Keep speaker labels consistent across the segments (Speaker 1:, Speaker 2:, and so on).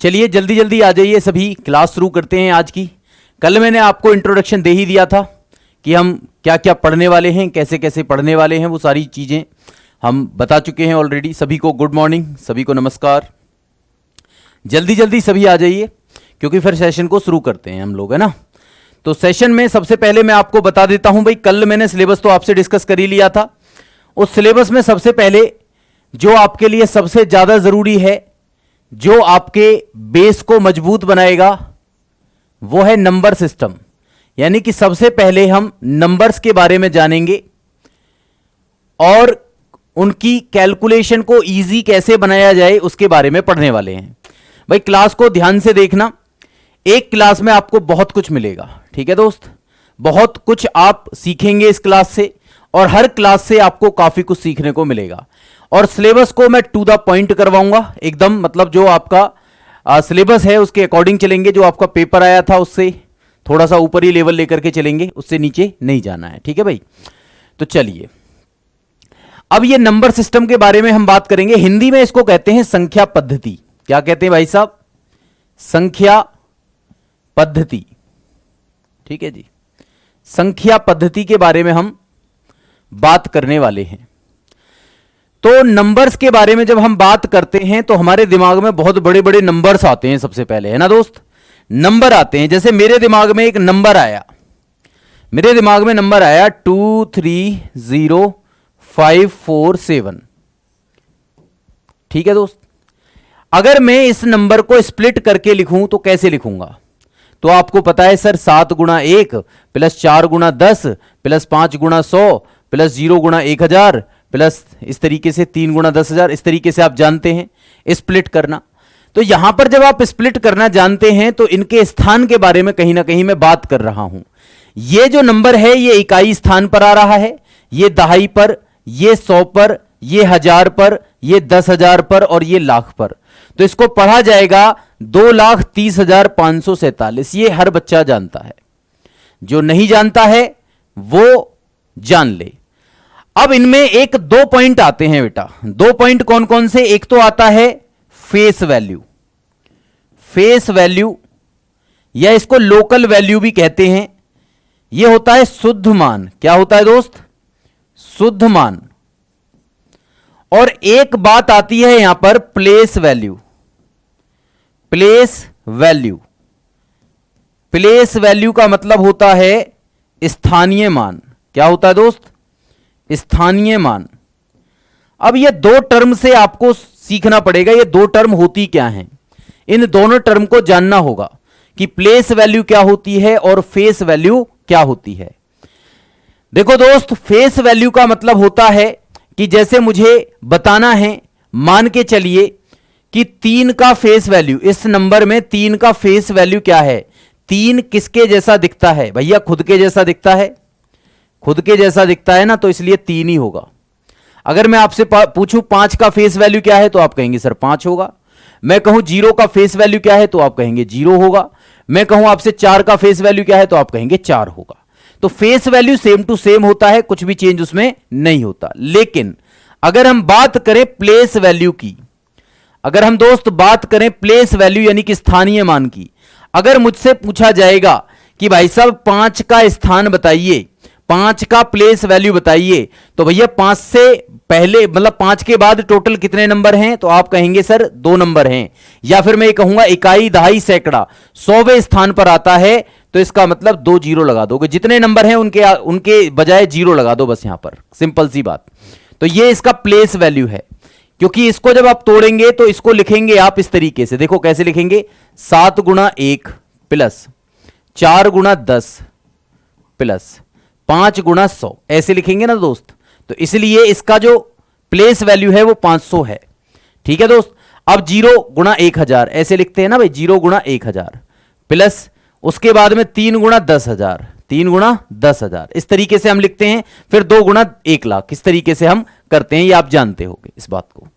Speaker 1: चलिए जल्दी जल्दी आ जाइए सभी, क्लास शुरू करते हैं आज की। कल मैंने आपको इंट्रोडक्शन दे ही दिया था कि हम क्या क्या पढ़ने वाले हैं, कैसे कैसे पढ़ने वाले हैं, वो सारी चीज़ें हम बता चुके हैं ऑलरेडी। सभी को गुड मॉर्निंग, सभी को नमस्कार। जल्दी जल्दी सभी आ जाइए क्योंकि फिर सेशन को शुरू करते हैं हम लोग, है ना। तो सेशन में सबसे पहले मैं आपको बता देता हूं भाई, कल मैंने सिलेबस तो आपसे डिस्कस कर ही लिया था। उस सिलेबस में सबसे पहले जो आपके लिए सबसे ज़्यादा ज़रूरी है, जो आपके बेस को मजबूत बनाएगा, वो है नंबर सिस्टम। यानी कि सबसे पहले हम नंबर्स के बारे में जानेंगे और उनकी कैलकुलेशन को इजी कैसे बनाया जाए उसके बारे में पढ़ने वाले हैं। भाई क्लास को ध्यान से देखना, एक क्लास में आपको बहुत कुछ मिलेगा, ठीक है दोस्त। बहुत कुछ आप सीखेंगे इस क्लास से और हर क्लास से आपको काफी कुछ सीखने को मिलेगा। और सिलेबस को मैं टू द पॉइंट करवाऊंगा एकदम, मतलब जो आपका सिलेबस है उसके अकॉर्डिंग चलेंगे। जो आपका पेपर आया था उससे थोड़ा सा ऊपर ही लेवल लेकर के चलेंगे, उससे नीचे नहीं जाना है, ठीक है भाई। तो चलिए अब ये नंबर सिस्टम के बारे में हम बात करेंगे। हिंदी में इसको कहते हैं संख्या पद्धति। क्या कहते हैं भाई साहब? संख्या पद्धति, ठीक है जी। संख्या पद्धति के बारे में हम बात करने वाले हैं। तो नंबर्स के बारे में जब हम बात करते हैं तो हमारे दिमाग में बहुत बड़े बड़े नंबर्स आते हैं सबसे पहले, है ना दोस्त। नंबर आते हैं, जैसे मेरे दिमाग में एक नंबर आया, मेरे दिमाग में नंबर आया 230547, ठीक है दोस्त। अगर मैं इस नंबर को स्प्लिट करके लिखूं तो कैसे लिखूंगा? तो आपको पता है सर, 7 गुणा 1 प्लस 4 गुणा 10 प्लस 5 गुणा 100 प्लस 0 गुणा 1000 प्लस इस तरीके से 3 गुणा 10,000। इस तरीके से आप जानते हैं स्प्लिट करना। तो यहां पर जब आप स्प्लिट करना जानते हैं तो इनके स्थान के बारे में कहीं ना कहीं मैं बात कर रहा हूं। ये जो नंबर है ये इकाई स्थान पर आ रहा है, ये दहाई पर, ये 100 पर, ये 1000 पर, ये 10,000 पर और ये लाख पर। तो इसको पढ़ा जाएगा 2,30,547। ये हर बच्चा जानता है, जो नहीं जानता है वो जान ले। अब इनमें एक दो पॉइंट आते हैं बेटा। दो पॉइंट कौन कौन से? एक तो आता है फेस वैल्यू। फेस वैल्यू या इसको लोकल वैल्यू भी कहते हैं। यह होता है शुद्ध मान। क्या होता है दोस्त? शुद्ध मान। और एक बात आती है यहां पर place value. Place value, place value का मतलब होता है स्थानीय मान। क्या होता है दोस्त? स्थानीय मान। अब ये दो टर्म से आपको सीखना पड़ेगा, ये दो टर्म होती क्या हैं। इन दोनों टर्म को जानना होगा कि प्लेस वैल्यू क्या होती है और फेस वैल्यू क्या होती है। देखो दोस्त, फेस वैल्यू का मतलब होता है कि जैसे मुझे बताना है, मान के चलिए कि 3 का फेस वैल्यू, इस नंबर में 3 का फेस वैल्यू क्या है? 3 किसके जैसा दिखता है भैया? खुद के जैसा दिखता है। खुद के जैसा दिखता है ना, तो इसलिए 3 ही होगा। अगर मैं आपसे पूछूं 5 का फेस वैल्यू क्या है तो आप कहेंगे सर 5 होगा। मैं कहूं 0 का फेस वैल्यू क्या है तो आप कहेंगे 0 होगा। मैं कहूं आपसे 4 का फेस वैल्यू क्या है तो आप कहेंगे 4 होगा। तो face value same to same होता है, कुछ भी चेंज उसमें नहीं होता। लेकिन अगर हम बात करें प्लेस वैल्यू की, अगर हम दोस्त बात करें प्लेस वैल्यू यानी कि स्थानीय मान की, अगर मुझसे पूछा जाएगा कि भाई साहब 5 का स्थान बताइए, 5 का प्लेस वैल्यू बताइए, तो भैया 5 से पहले मतलब 5 के बाद टोटल कितने नंबर हैं? तो आप कहेंगे सर 2 नंबर हैं। या फिर मैं कहूंगा इकाई, दहाई, सैकड़ा 100वें स्थान पर आता है, तो इसका मतलब 2 जीरो लगा दोगे। जितने नंबर हैं उनके बजाय जीरो लगा दो बस यहां पर, सिंपल सी बात। तो ये इसका प्लेस वैल्यू है। क्योंकि इसको जब आप तोड़ेंगे तो इसको लिखेंगे आप इस तरीके से, देखो कैसे लिखेंगे, 7 गुणा 1 प्लस 4 गुणा 10 प्लस 5 गुणा 100, ऐसे लिखेंगे ना दोस्त। तो इसलिए इसका जो प्लेस वैल्यू है वो 500 है, ठीक है दोस्त। अब 0 गुणा 1000 ऐसे लिखते हैं ना भाई, 0 गुणा 1000 प्लस उसके बाद में 3 गुणा 10,000, 3 गुणा 10,000, इस तरीके से हम लिखते हैं। फिर 2 गुणा 1 लाख, इस तरीके से हम करते हैं, ये आप जानते होंगे इस बात को,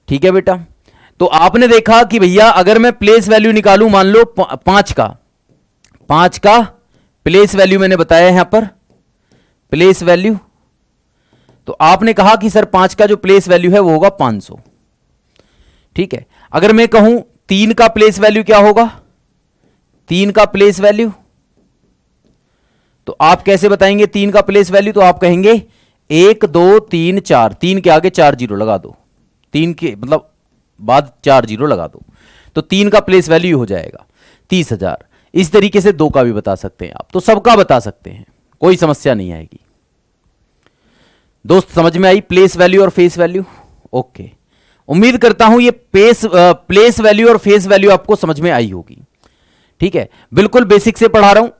Speaker 1: ठीक है बेटा। तो आपने देखा कि भैया अगर मैं प्लेस वैल्यू निकालूं, मान लो 5 का प्लेस वैल्यू मैंने बताया यहां पर प्लेस वैल्यू, तो आपने कहा कि सर 5 का जो प्लेस वैल्यू है वो होगा 500, ठीक है। अगर मैं कहूं 3 का प्लेस वैल्यू क्या होगा? 3 का प्लेस वैल्यू, तो आप कैसे बताएंगे 3 का प्लेस वैल्यू? तो आप कहेंगे 1 2 3 4, 3 के आगे 4 जीरो लगा दो, 3 के मतलब बाद 4 जीरो लगा दो, तो 3 का प्लेस वैल्यू हो जाएगा 30,000। इस तरीके से 2 का भी बता सकते हैं आप, तो सबका बता सकते हैं, कोई समस्या नहीं आएगी। दोस्त समझ में आई प्लेस वैल्यू और फेस वैल्यू? ओके, उम्मीद करता हूं ये प्लेस वैल्यू और फेस वैल्यू आपको समझ में आई होगी। ठीक है, बिल्कुल बेसिक से पढ़ा रहा हूं।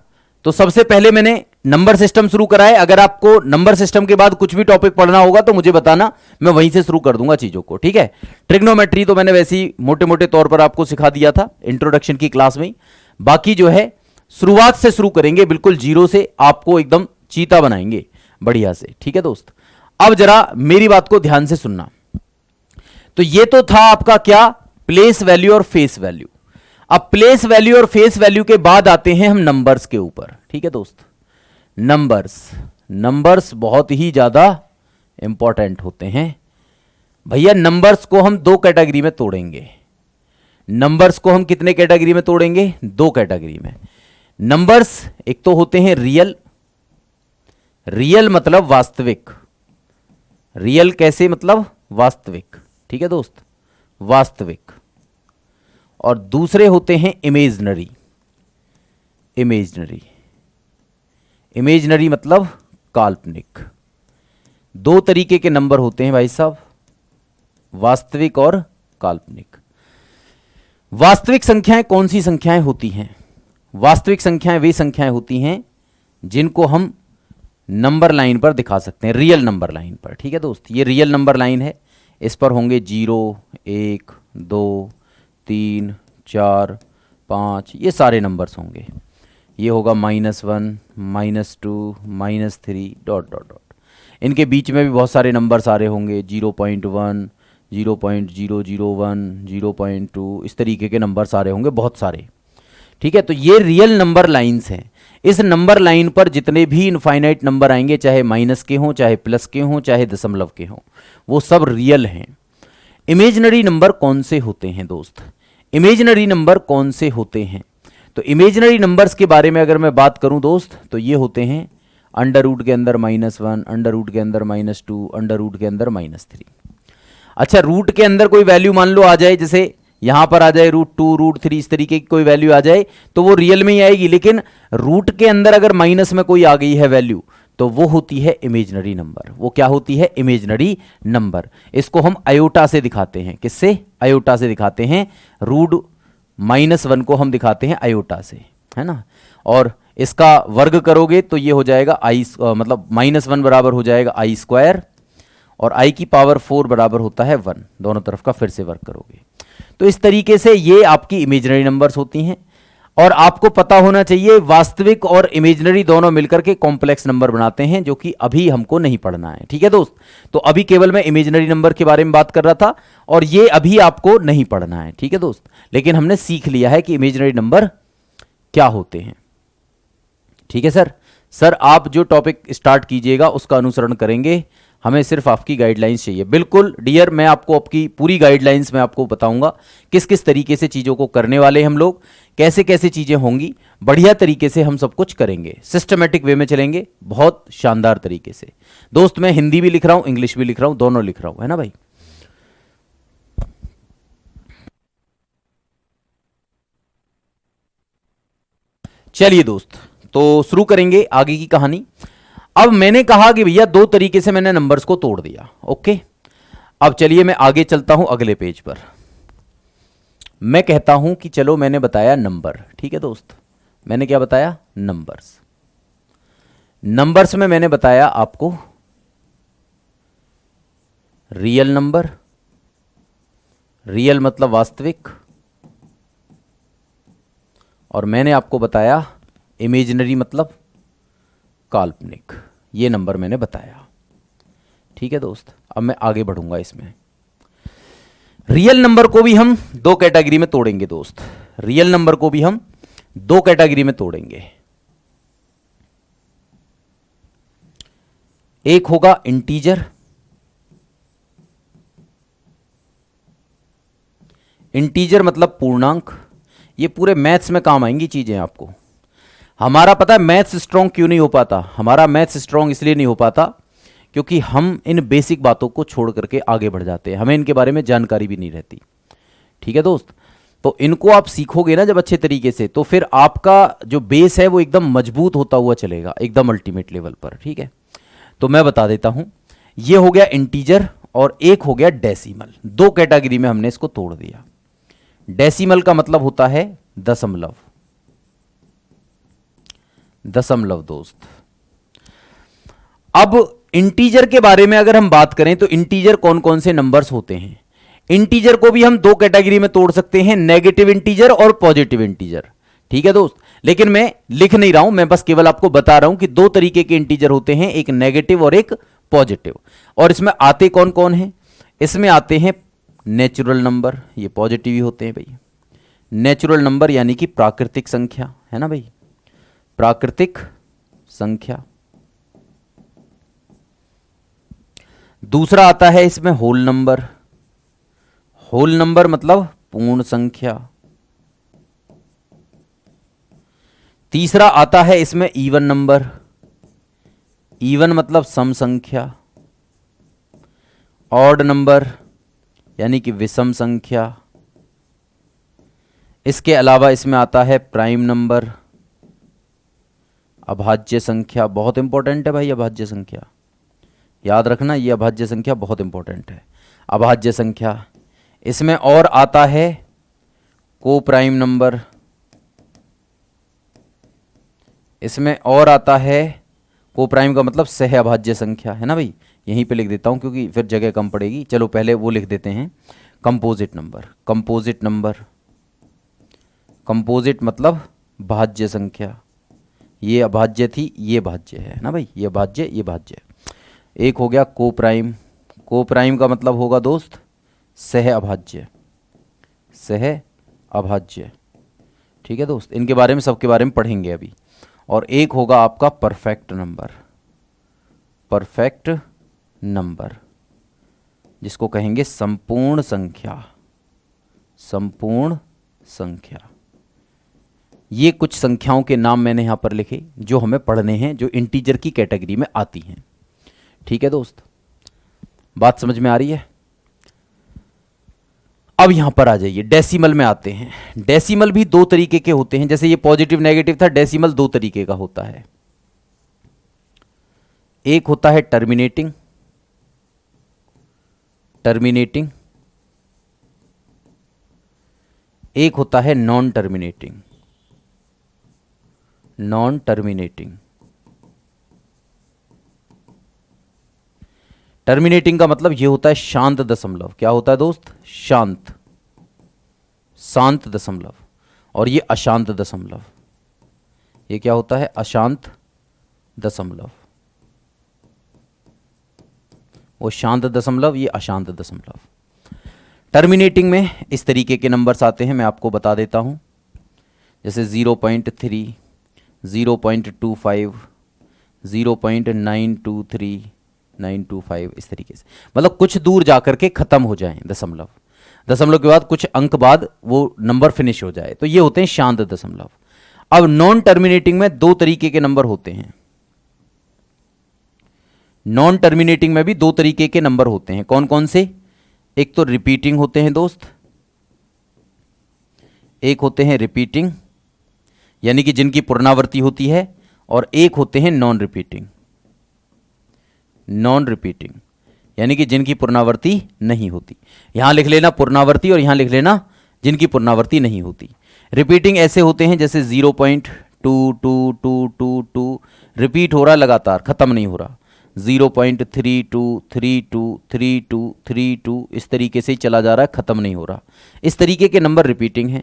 Speaker 1: तो सबसे पहले मैंने नंबर सिस्टम शुरू करा है। अगर आपको नंबर सिस्टम के बाद कुछ भी टॉपिक पढ़ना होगा तो मुझे बताना, मैं वहीं से शुरू कर दूंगा चीजों को। ठीक है, ट्रिग्नोमेट्री तो मैंने वैसे ही मोटे मोटे तौर पर आपको सिखा दिया था इंट्रोडक्शन की क्लास में। बाकी जो है शुरुआत से शुरू करेंगे, बिल्कुल जीरो से, आपको एकदम चीता बनाएंगे बढ़िया से। ठीक है दोस्त, अब जरा मेरी बात को ध्यान से सुनना। तो ये तो था आपका क्या, प्लेस वैल्यू और फेस वैल्यू। अब प्लेस वैल्यू और फेस वैल्यू के बाद आते हैं हम नंबर्स के ऊपर। ठीक है दोस्त, नंबर्स बहुत ही ज्यादा इंपॉर्टेंट होते हैं भैया। नंबर्स को हम 2 कैटेगरी में तोड़ेंगे। नंबर्स को हम कितने कैटेगरी में तोड़ेंगे? 2 कैटेगरी में। नंबर्स एक तो होते हैं रियल, रियल मतलब वास्तविक, रियल कैसे मतलब वास्तविक। ठीक है दोस्त, वास्तविक। और दूसरे होते हैं इमेजनरी, इमेजनरी मतलब काल्पनिक। 2 तरीके के नंबर होते हैं भाई साहब, वास्तविक और काल्पनिक। वास्तविक संख्याएं कौन सी संख्याएं होती हैं? वास्तविक संख्याएं वे संख्याएं होती हैं जिनको हम नंबर लाइन पर दिखा सकते हैं, रियल नंबर लाइन पर। ठीक है दोस्त, ये रियल नंबर लाइन है, इस पर होंगे 0 1 2 3 4 5, ये सारे नंबर्स होंगे। ये होगा -1 -2 -3 डॉट डॉट डॉट। इनके बीच में भी बहुत सारे नंबर्स आ रहे होंगे, 0.1 0.001 0.2, इस तरीके के नंबर्स आ रहे होंगे बहुत सारे। ठीक है, तो ये रियल नंबर लाइंस हैं। इस नंबर लाइन पर जितने भी इनफाइनाइट नंबर आएंगे, चाहे माइनस के हों, चाहे प्लस के हों, चाहे दशमलव के हों, वो सब रियल हैं। इमेजिनरी नंबर कौन से होते हैं दोस्त? इमेजिनरी नंबर कौन से होते हैं? तो इमेजिनरी नंबर्स के बारे में अगर मैं बात करूं दोस्त, तो ये होते हैं अंडर रूट के अंदर -1, अंडर रूट के अंदर -2, अंडर रूट के अंदर -3। अच्छा, रूट के अंदर कोई वैल्यू मान लो आ जाए, जैसे यहां पर आ जाए √2 √3, इस तरीके की कोई वैल्यू आ जाए तो वो रियल में ही आएगी। लेकिन रूट के अंदर अगर माइनस में कोई आ गई है वैल्यू, तो वो होती है इमेजिनरी नंबर। वो क्या होती है? Imaginary number. इसको हम आयोटा से दिखाते हैं। किससे? आयोटा से दिखाते हैं। √-1 को हम दिखाते हैं आयोटा से, है ना। और इसका वर्ग करोगे तो ये हो जाएगा मतलब -1 बराबर हो जाएगा i², और i की पावर 4 बराबर होता है 1। दोनों तरफ का फिर से वर्ग करोगे तो इस तरीके से ये आपकी इमेजिनरी नंबर्स होती हैं। और आपको पता होना चाहिए वास्तविक और इमेजिनरी दोनों मिलकर के कॉम्प्लेक्स नंबर बनाते हैं, जो कि अभी हमको नहीं पढ़ना है। ठीक है दोस्त, तो अभी केवल मैं इमेजिनरी नंबर के बारे में बात कर रहा था और ये अभी आपको नहीं पढ़ना है। ठीक है दोस्त, लेकिन हमने सीख लिया है कि इमेजिनरी नंबर क्या होते हैं। ठीक है सर आप जो टॉपिक स्टार्ट कीजिएगा उसका अनुसरण करेंगे, हमें सिर्फ आपकी गाइडलाइंस चाहिए। बिल्कुल डियर, मैं आपको आपकी पूरी गाइडलाइंस में आपको बताऊंगा किस किस तरीके से चीज़ों को करने वाले हम लोग, कैसे कैसे चीज़ें होंगी। बढ़िया तरीके से हम सब कुछ करेंगे, सिस्टमेटिक वे में चलेंगे, बहुत शानदार तरीके से। दोस्त मैं हिंदी भी लिख रहा हूँ, इंग्लिश भी लिख रहा हूँ, दोनों लिख रहा हूँ, है ना भाई। चलिए दोस्त, तो शुरू करेंगे आगे की कहानी। अब मैंने कहा कि भैया 2 तरीके से मैंने नंबर्स को तोड़ दिया। ओके, अब चलिए मैं आगे चलता हूं अगले पेज पर। मैं कहता हूं कि चलो मैंने बताया नंबर। ठीक है दोस्त, मैंने क्या बताया? नंबर्स। नंबर्स में मैंने बताया आपको रियल नंबर, रियल मतलब वास्तविक, और मैंने आपको बताया इमेजिनरी मतलब काल्पनिक। ये नंबर मैंने बताया। ठीक है दोस्त, अब मैं आगे बढ़ूंगा इसमें। रियल नंबर को भी हम 2 कैटेगरी में तोड़ेंगे दोस्त। रियल नंबर को भी हम 2 कैटेगरी में तोड़ेंगे। एक होगा इंटीजर, इंटीजर मतलब पूर्णांक। ये पूरे मैथ्स में काम आएंगी चीजें आपको। हमारा पता है मैथ्स स्ट्रांग क्यों नहीं हो पाता? हमारा मैथ्स स्ट्रांग इसलिए नहीं हो पाता क्योंकि हम इन बेसिक बातों को छोड़ करके आगे बढ़ जाते हैं, हमें इनके बारे में जानकारी भी नहीं रहती। ठीक है दोस्त, तो इनको आप सीखोगे ना जब अच्छे तरीके से, तो फिर आपका जो बेस है वो एकदम मजबूत होता हुआ चलेगा, एकदम अल्टीमेट लेवल पर। ठीक है, तो मैं बता देता हूं, ये हो गया इंटीजर और एक हो गया डेसिमल। दो कैटेगरी में हमने इसको तोड़ दिया। डेसिमल का मतलब होता है दशमलव। दशमलव दोस्त। अब इंटीजर के बारे में अगर हम बात करें तो इंटीजर कौन कौन से नंबर्स होते हैं? इंटीजर को भी हम दो कैटेगरी में तोड़ सकते हैं, नेगेटिव इंटीजर और पॉजिटिव इंटीजर। ठीक है दोस्त, लेकिन मैं लिख नहीं रहा हूं, मैं बस केवल आपको बता रहा हूं कि दो तरीके के इंटीजर होते हैं, एक नेगेटिव और एक पॉजिटिव। और इसमें आते कौन कौन हैं? इसमें आते हैं नेचुरल नंबर, ये पॉजिटिव ही होते हैं भाई। नेचुरल नंबर यानी कि प्राकृतिक संख्या, है ना भाई, प्राकृतिक संख्या। दूसरा आता है इसमें होल नंबर। होल नंबर मतलब पूर्ण संख्या। तीसरा आता है इसमें इवन नंबर। इवन मतलब सम संख्या। ऑड नंबर यानी कि विषम संख्या। इसके अलावा इसमें आता है प्राइम नंबर, अभाज्य संख्या। बहुत इंपॉर्टेंट है भाई अभाज्य संख्या, याद रखना, ये अभाज्य संख्या बहुत इंपॉर्टेंट है, अभाज्य संख्या। इसमें और आता है को प्राइम नंबर। इसमें और आता है को प्राइम का मतलब सह अभाज्य संख्या, है ना भाई। यहीं पे लिख देता हूं क्योंकि फिर जगह कम पड़ेगी। चलो पहले वो लिख देते हैं, composite number. Composite number, composite मतलब भाज्य संख्या। ये अभाज्य थी, ये भाज्य है ना भाई, ये भाज्य, ये भाज्य। एक हो गया को प्राइम। को प्राइम का मतलब होगा दोस्त सह अभाज्य, सह अभाज्य। ठीक है दोस्त, इनके बारे में सबके बारे में पढ़ेंगे अभी। और एक होगा आपका परफेक्ट नंबर। परफेक्ट नंबर जिसको कहेंगे संपूर्ण संख्या। संपूर्ण संख्या। ये कुछ संख्याओं के नाम मैंने यहां पर लिखे जो हमें पढ़ने हैं, जो इंटीजर की कैटेगरी में आती हैं। ठीक है दोस्त, बात समझ में आ रही है? अब यहां पर आ जाइए, डेसिमल में आते हैं। डेसिमल भी दो तरीके के होते हैं, जैसे ये पॉजिटिव नेगेटिव था, डेसिमल दो तरीके का होता है। एक होता है टर्मिनेटिंग, टर्मिनेटिंग। एक होता है non terminating, non terminating. Terminating का मतलब यह होता है शांत दशमलव। क्या होता है दोस्त? शांत, शांत दशमलव। और ये अशांत दशमलव। ये क्या होता है? अशांत दशमलव। वो शांत दशमलव, ये अशांत दशमलव। टर्मिनेटिंग में इस तरीके के नंबर्स आते हैं, मैं आपको बता देता हूं। जैसे 0.3, 0.25, 0.923, 925, इस तरीके से। मतलब कुछ दूर जाकर के खत्म हो जाए दशमलव, दशमलव के बाद कुछ अंक बाद वो नंबर फिनिश हो जाए, तो ये होते हैं शांत दशमलव। अब नॉन टर्मिनेटिंग में दो तरीके के नंबर होते हैं। नॉन टर्मिनेटिंग में भी दो तरीके के नंबर होते हैं। कौन कौन से? एक तो रिपीटिंग होते हैं दोस्त, एक होते हैं रिपीटिंग यानी कि जिनकी पुनरावृत्ति होती है, और एक होते हैं नॉन रिपीटिंग। नॉन रिपीटिंग यानी कि जिनकी पुनरावृत्ति नहीं होती। यहां लिख लेना पुनरावृत्ति और यहां लिख लेना जिनकी पुनरावृत्ति नहीं होती। रिपीटिंग ऐसे होते हैं जैसे 0.2222 रिपीट हो रहा है लगातार, खत्म नहीं हो रहा। 0.323232 इस तरीके से ही चला जा रहा है, खत्म नहीं हो रहा। इस तरीके के नंबर रिपीटिंग हैं।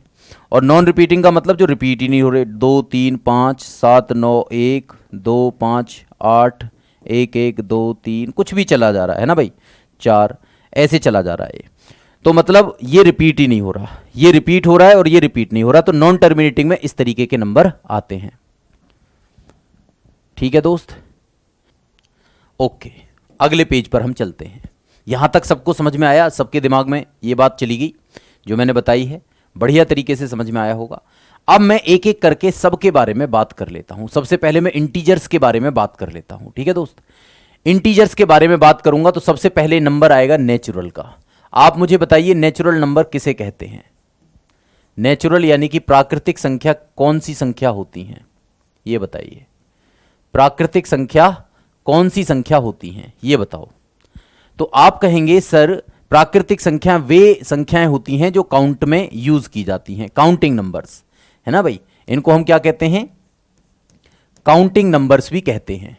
Speaker 1: और नॉन रिपीटिंग का मतलब जो रिपीट ही नहीं हो रहे, 2 3 5 7 9 1 2 5 8 1 1 2 3 कुछ भी चला जा रहा है ना भाई, 4 ऐसे चला जा रहा है। तो मतलब ये रिपीट ही नहीं हो रहा, ये रिपीट हो रहा है और ये रिपीट नहीं हो रहा। तो नॉन टर्मिनेटिंग में इस तरीके के नंबर आते हैं। ठीक है दोस्त, ओके, अगले पेज पर हम चलते हैं। यहां तक सबको समझ में आया? सबके दिमाग में ये बात चली गई? जो मैंने बताई है, बढ़िया तरीके से समझ में आया होगा। अब मैं एक एक करके सबके बारे में बात कर लेता हूं। सबसे पहले मैं इंटीजर्स के बारे में बात कर लेता हूं, ठीक है दोस्त। इंटीजर्स के बारे में बात करूंगा तो सबसे पहले नंबर आएगा नेचुरल का। आप मुझे बताइए नेचुरल नंबर किसे कहते हैं? नेचुरल यानी कि प्राकृतिक संख्या कौन सी संख्या होती हैं, ये बताइए। प्राकृतिक संख्या कौन सी संख्या होती हैं, ये बताओ। तो आप कहेंगे सर प्राकृतिक संख्या वे संख्याएं होती हैं जो काउंट में यूज की जाती हैं, काउंटिंग नंबर्स, है ना भाई। इनको हम क्या कहते हैं? काउंटिंग नंबर्स भी कहते हैं।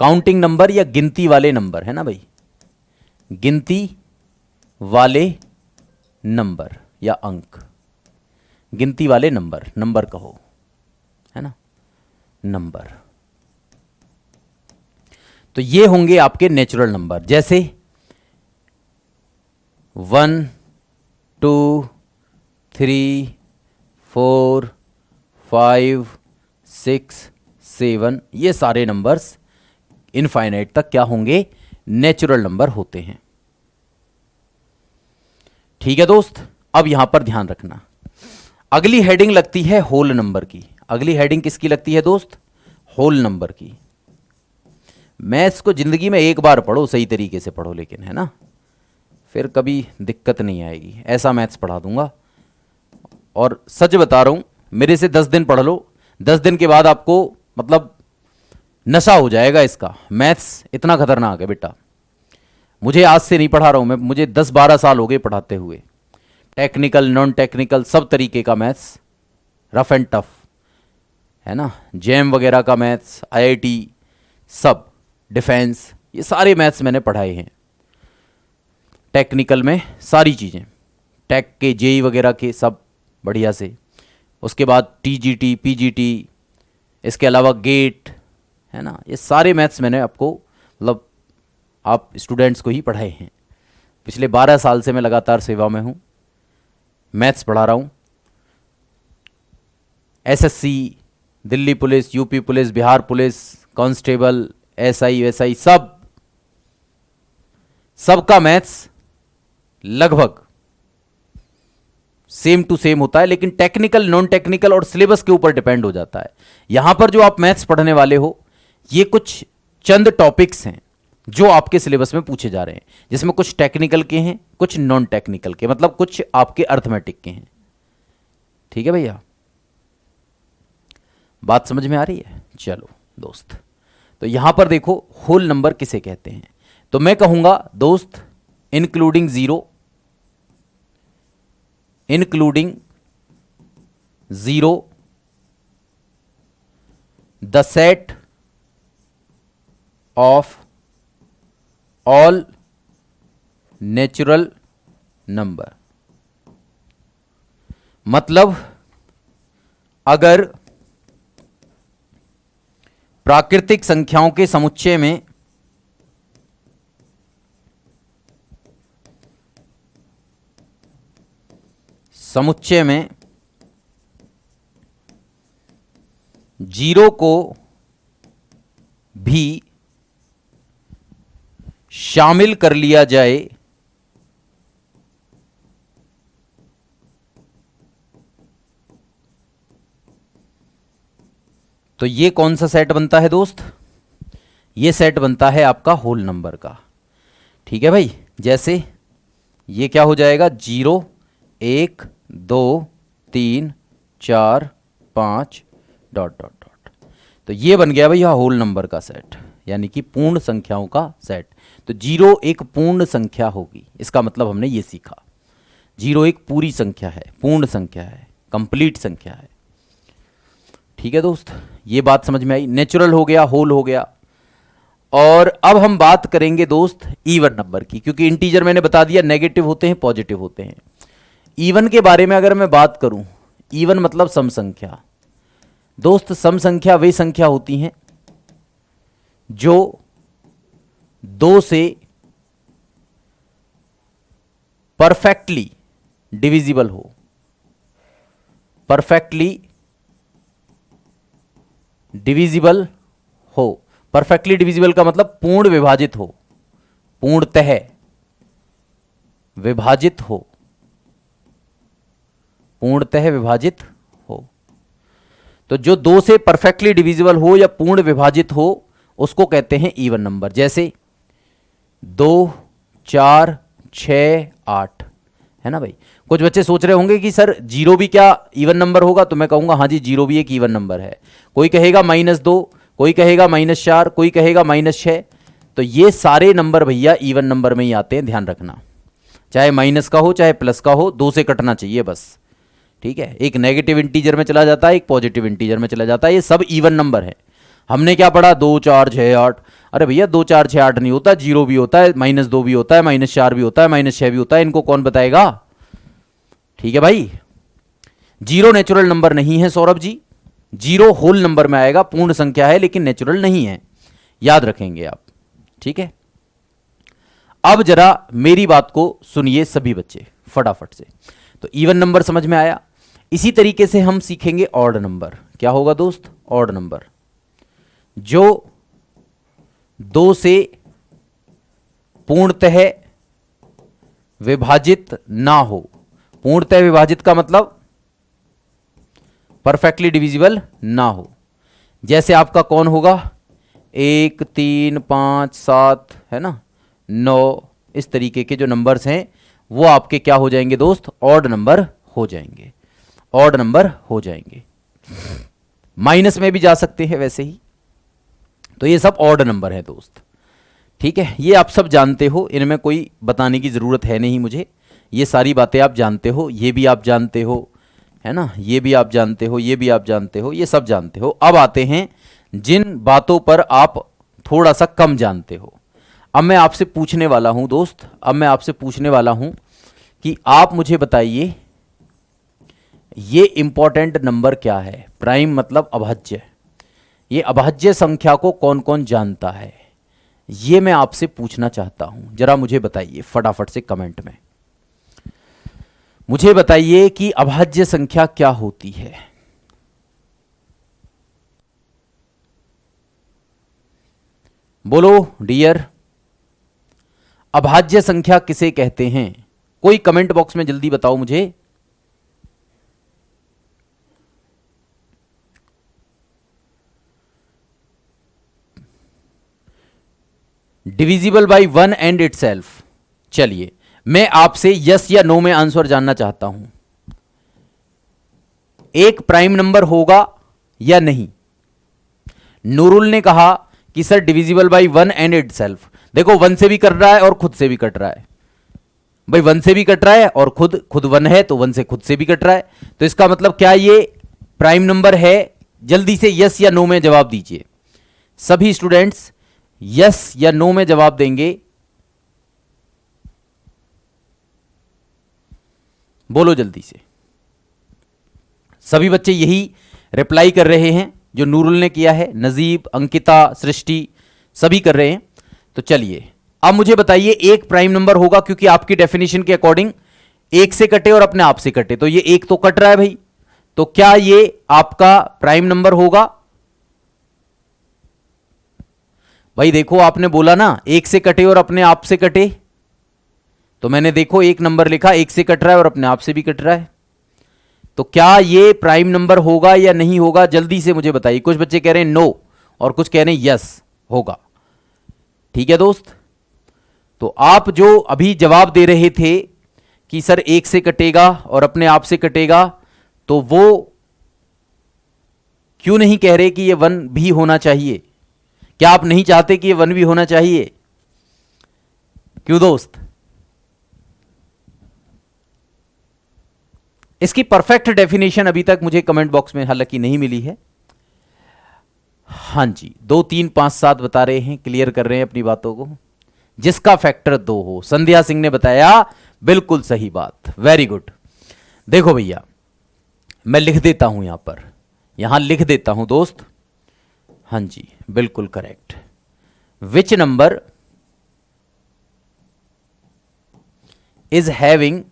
Speaker 1: काउंटिंग नंबर या गिनती वाले नंबर, है ना भाई, गिनती वाले नंबर या अंक, गिनती वाले नंबर, नंबर कहो, है ना, नंबर। तो ये होंगे आपके नेचुरल नंबर, जैसे 1 2 3 4 5 6 7, ये सारे नंबर्स इनफाइनाइट तक क्या होंगे? नेचुरल नंबर होते हैं। ठीक है दोस्त, अब यहां पर ध्यान रखना, अगली हेडिंग लगती है होल नंबर की। अगली हेडिंग किसकी लगती है दोस्त? होल नंबर की। मैथ्स को जिंदगी में एक बार पढ़ो, सही तरीके से पढ़ो, लेकिन है ना, फिर कभी दिक्कत नहीं आएगी। ऐसा मैथ्स पढ़ा दूंगा, और सच बता रहा हूं, मेरे से 10 दिन पढ़ लो, 10 दिन के बाद आपको मतलब नशा हो जाएगा इसका। मैथ्स इतना खतरनाक है बेटा। मुझे आज से नहीं पढ़ा रहा हूं मैं, मुझे 10-12 साल हो गए पढ़ाते हुए। टेक्निकल, नॉन टेक्निकल, सब तरीके का मैथ्स, रफ एंड टफ, है ना, जेम वगैरह का मैथ्स, आईआईटी, सब, डिफेंस, ये सारे मैथ्स मैंने पढ़ाए हैं। टेक्निकल में सारी चीज़ें, टेक के, जेई वगैरह के, सब बढ़िया से। उसके बाद टीजीटी, पीजीटी, इसके अलावा गेट, है ना, ये सारे मैथ्स मैंने आपको मतलब आप स्टूडेंट्स को ही पढ़ाए हैं। पिछले 12 साल से मैं लगातार सेवा में हूँ, मैथ्स पढ़ा रहा हूँ। SSC, Delhi police, UP police, Bihar police, constable, SI, SI, सबका मैथ्स लगभग सेम टू सेम होता है, लेकिन टेक्निकल, नॉन टेक्निकल और सिलेबस के ऊपर डिपेंड हो जाता है। यहां पर जो आप मैथ्स पढ़ने वाले हो, ये कुछ चंद टॉपिक्स हैं जो आपके सिलेबस में पूछे जा रहे हैं, जिसमें कुछ टेक्निकल के हैं, कुछ नॉन टेक्निकल के, मतलब कुछ आपके अर्थमेटिक के हैं। ठीक है भैया, बात समझ में आ रही है? चलो दोस्त, तो यहां पर देखो होल नंबर किसे कहते हैं। तो मैं कहूंगा दोस्त including zero, the set of all natural number. मतलब अगर प्राकृतिक संख्याओं के समुच्चय में जीरो को भी शामिल कर लिया जाए तो ये कौन सा सेट बनता है दोस्त? ये सेट बनता है आपका होल नंबर का। ठीक है भाई, जैसे ये क्या हो जाएगा? 0 1 2 3 4 5 डॉट डॉट डॉट। तो ये बन गया भैया होल नंबर का सेट, यानी कि पूर्ण संख्याओं का सेट। तो 0 एक पूर्ण संख्या होगी, इसका मतलब हमने ये सीखा। 0 एक पूरी संख्या है, पूर्ण संख्या है, कंप्लीट संख्या है। ठीक है दोस्त, ये बात समझ में आई। नेचुरल हो गया, होल हो गया। और अब हम बात करेंगे दोस्त इवन नंबर की, क्योंकि इंटीजर मैंने बता दिया नेगेटिव होते हैं, पॉजिटिव होते हैं। इवन के बारे में अगर मैं बात करूं, इवन मतलब सम संख्या। दोस्त सम संख्या वे संख्या होती हैं जो 2 से परफेक्टली डिविजिबल हो। परफेक्टली डिविजिबल हो। परफेक्टली डिविजिबल का मतलब पूर्ण विभाजित हो, पूर्णतः विभाजित हो। पूर्णतः विभाजित हो। तो जो 2 से परफेक्टली डिविजिबल हो या पूर्ण विभाजित हो उसको कहते हैं इवन नंबर। जैसे 2, 4, 6, 8, है ना भाई। कुछ बच्चे सोच रहे होंगे कि सर 0 भी क्या इवन नंबर होगा, तो मैं कहूंगा हाँ जी 0 भी एक इवन नंबर है। कोई कहेगा -2, कोई कहेगा -4, कोई कहेगा -6। तो ये सारे नंबर भैया इवन नंबर में ही आते हैं, ध्यान रखना। चाहे माइनस का हो चाहे प्लस का हो, 2 से कटना चाहिए बस, ठीक है। एक नेगेटिव इंटीजर में चला जाता है, एक पॉजिटिव इंटीजर में चला जाता है, ये सब इवन नंबर है। हमने क्या पढ़ा, 2, 4, 6, 8। अरे भैया 2, 4, 6, 8 नहीं होता, 0 भी होता है, -2 भी होता है, -4 भी होता है, -6 भी होता है। इनको कौन बताएगा, ठीक है भाई। 0 नेचुरल नंबर नहीं है सौरभ जी, 0 होल नंबर में आएगा, पूर्ण संख्या है लेकिन नेचुरल नहीं है, याद रखेंगे आप, ठीक है। अब जरा मेरी बात को सुनिए सभी बच्चे फटाफट से। तो इवन नंबर समझ में आया। इसी तरीके से हम सीखेंगे ऑड नंबर। क्या होगा दोस्त, ऑड नंबर जो 2 से पूर्णतः विभाजित ना हो। पूर्णतः विभाजित का मतलब परफेक्टली डिविजिबल ना हो। जैसे आपका कौन होगा, 1, 3, 5, 7, है ना, 9, इस तरीके के जो नंबर्स हैं वो आपके क्या हो जाएंगे दोस्त, ऑड नंबर हो जाएंगे, ऑड नंबर हो जाएंगे। माइनस में भी जा सकते हैं वैसे ही। तो ये सब ऑड नंबर है दोस्त, ठीक है। ये आप सब जानते हो, इनमें कोई बताने की ज़रूरत है नहीं मुझे, ये सारी बातें आप जानते हो, ये भी आप जानते हो, है ना, ये भी आप जानते हो, ये भी आप जानते हो, ये सब जानते हो। अब आते हैं जिन बातों पर आप थोड़ा सा कम जानते हो। अब मैं आपसे पूछने वाला हूं दोस्त, अब मैं आपसे पूछने वाला हूं कि आप मुझे बताइए ये इंपॉर्टेंट नंबर क्या है। प्राइम मतलब अभाज्य। ये अभाज्य संख्या को कौन कौन जानता है, ये मैं आपसे पूछना चाहता हूं। जरा मुझे बताइए फटाफट से कमेंट में, मुझे बताइए कि अभाज्य संख्या क्या होती है। बोलो डियर, अभाज्य संख्या किसे कहते हैं? कोई कमेंट बॉक्स में जल्दी बताओ मुझे। Divisible by 1 and itself. चलिए मैं आपसे यस या नो में आंसर जानना चाहता हूं। एक प्राइम नंबर होगा या नहीं? नूरुल ने कहा कि sir divisible by 1 and itself. देखो 1 से भी कट रहा है और खुद से भी कट रहा है भाई, 1 से भी कट रहा है और खुद 1 है तो 1 से खुद से भी कट रहा है। तो इसका मतलब क्या ये प्राइम नंबर है? जल्दी से यस या नो में जवाब दीजिए। सभी स्टूडेंट्स यस या नो में जवाब देंगे, बोलो जल्दी से। सभी बच्चे यही रिप्लाई कर रहे हैं जो नूरुल ने किया है, नजीब, अंकिता, सृष्टि, सभी कर रहे हैं। तो चलिए अब मुझे बताइए एक प्राइम नंबर होगा, क्योंकि आपकी डेफिनेशन के अकॉर्डिंग एक से कटे और अपने आप से कटे, तो ये एक तो कट रहा है भाई, तो क्या ये आपका प्राइम नंबर होगा? भाई देखो आपने बोला ना एक से कटे और अपने आप से कटे, तो मैंने देखो एक नंबर लिखा, एक से कट रहा है और अपने आप से भी कट रहा है, तो क्या ये प्राइम नंबर होगा या नहीं होगा? जल्दी से मुझे बताइए। कुछ बच्चे कह रहे हैं नो और कुछ कह रहे हैं यस होगा। ठीक है दोस्त, तो आप जो अभी जवाब दे रहे थे कि सर एक से कटेगा और अपने आप से कटेगा, तो वो क्यों नहीं कह रहे कि ये 1 भी होना चाहिए? क्या आप नहीं चाहते कि ये 1 भी होना चाहिए? क्यों दोस्त? इसकी परफेक्ट डेफिनेशन अभी तक मुझे कमेंट बॉक्स में हालांकि नहीं मिली है। हां जी 2, 3, 5, 7 बता रहे हैं, क्लियर कर रहे हैं अपनी बातों को। जिसका फैक्टर 2 हो, संध्या सिंह ने बताया, बिल्कुल सही बात, वेरी गुड। देखो भैया मैं लिख देता हूं यहां लिख देता हूं दोस्त। हां जी बिल्कुल correct. Which number is having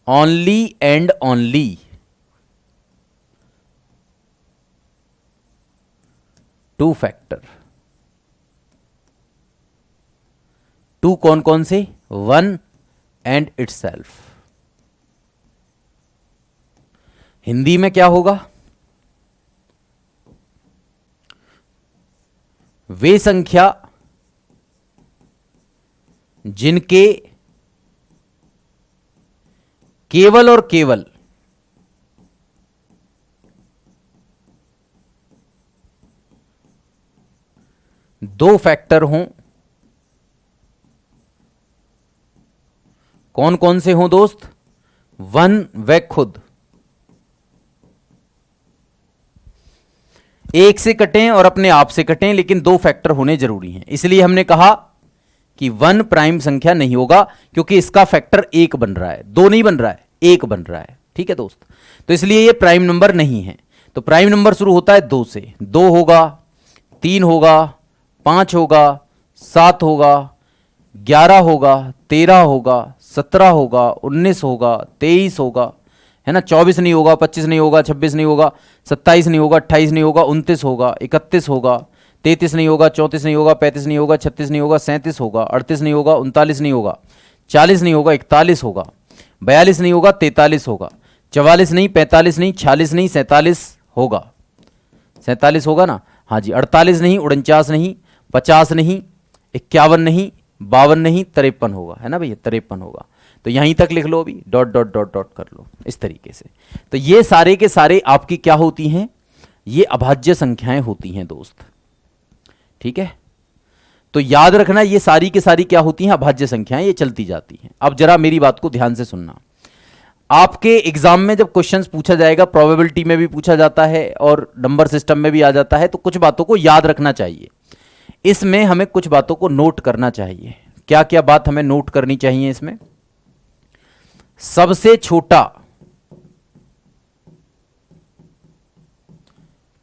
Speaker 1: only and only 2 factor. 2 कौन कौन से? 1, एंड इटसेल्फ। हिंदी में क्या होगा? वे संख्या जिनके केवल और केवल दो फैक्टर हों। कौन कौन से हों दोस्त? वन व खुद। एक से कटें और अपने आप से कटें, लेकिन दो फैक्टर होने जरूरी हैं। इसलिए हमने कहा कि वन प्राइम संख्या नहीं होगा, क्योंकि इसका फैक्टर एक बन रहा है, दो नहीं बन रहा है, एक बन रहा है। ठीक है दोस्त, तो इसलिए ये प्राइम नंबर नहीं है। तो प्राइम नंबर शुरू होता है दो से। दो होगा, तीन होगा, पांच होगा, सात होगा, 11 होगा, 13 होगा, 17 होगा, 19 होगा, 23 होगा, है ना, 24 नहीं होगा, 25 नहीं होगा, 26 नहीं होगा, 27 नहीं होगा, 28 नहीं होगा, 29 होगा, 31 होगा, 33 नहीं होगा, 34 नहीं होगा, 35 नहीं होगा, 36 नहीं होगा, 37 होगा, 38 नहीं होगा, 39 नहीं होगा, 40 नहीं होगा, 41 होगा, 42 नहीं होगा, 43 होगा, 44 नहीं, 45 नहीं, 46 नहीं, 47 होगा। 47 होगा ना, हाँ जी। 48 नहीं, 49 नहीं, 50 नहीं, 51 नहीं, 52 नहीं, 53 होगा, है ना भैया, 53 होगा। तो यहीं तक लिख लो, अभी डॉट डॉट डॉट डॉट कर लो इस तरीके से। तो ये सारे के सारे आपकी क्या होती हैं? ये अभाज्य संख्याएं होती हैं दोस्त। ठीक है, तो याद रखना ये सारी की सारी क्या होती हैं? अभाज्य संख्याएं, ये चलती जाती हैं। अब जरा मेरी बात को ध्यान से सुनना। आपके एग्जाम में जब क्वेश्चंस पूछा जाएगा, प्रोबेबिलिटी में भी पूछा जाता है और नंबर सिस्टम में भी आ जाता है, तो कुछ बातों को याद रखना चाहिए। इसमें हमें कुछ बातों को नोट करना चाहिए। क्या क्या बात हमें नोट करनी चाहिए इसमें? सबसे छोटा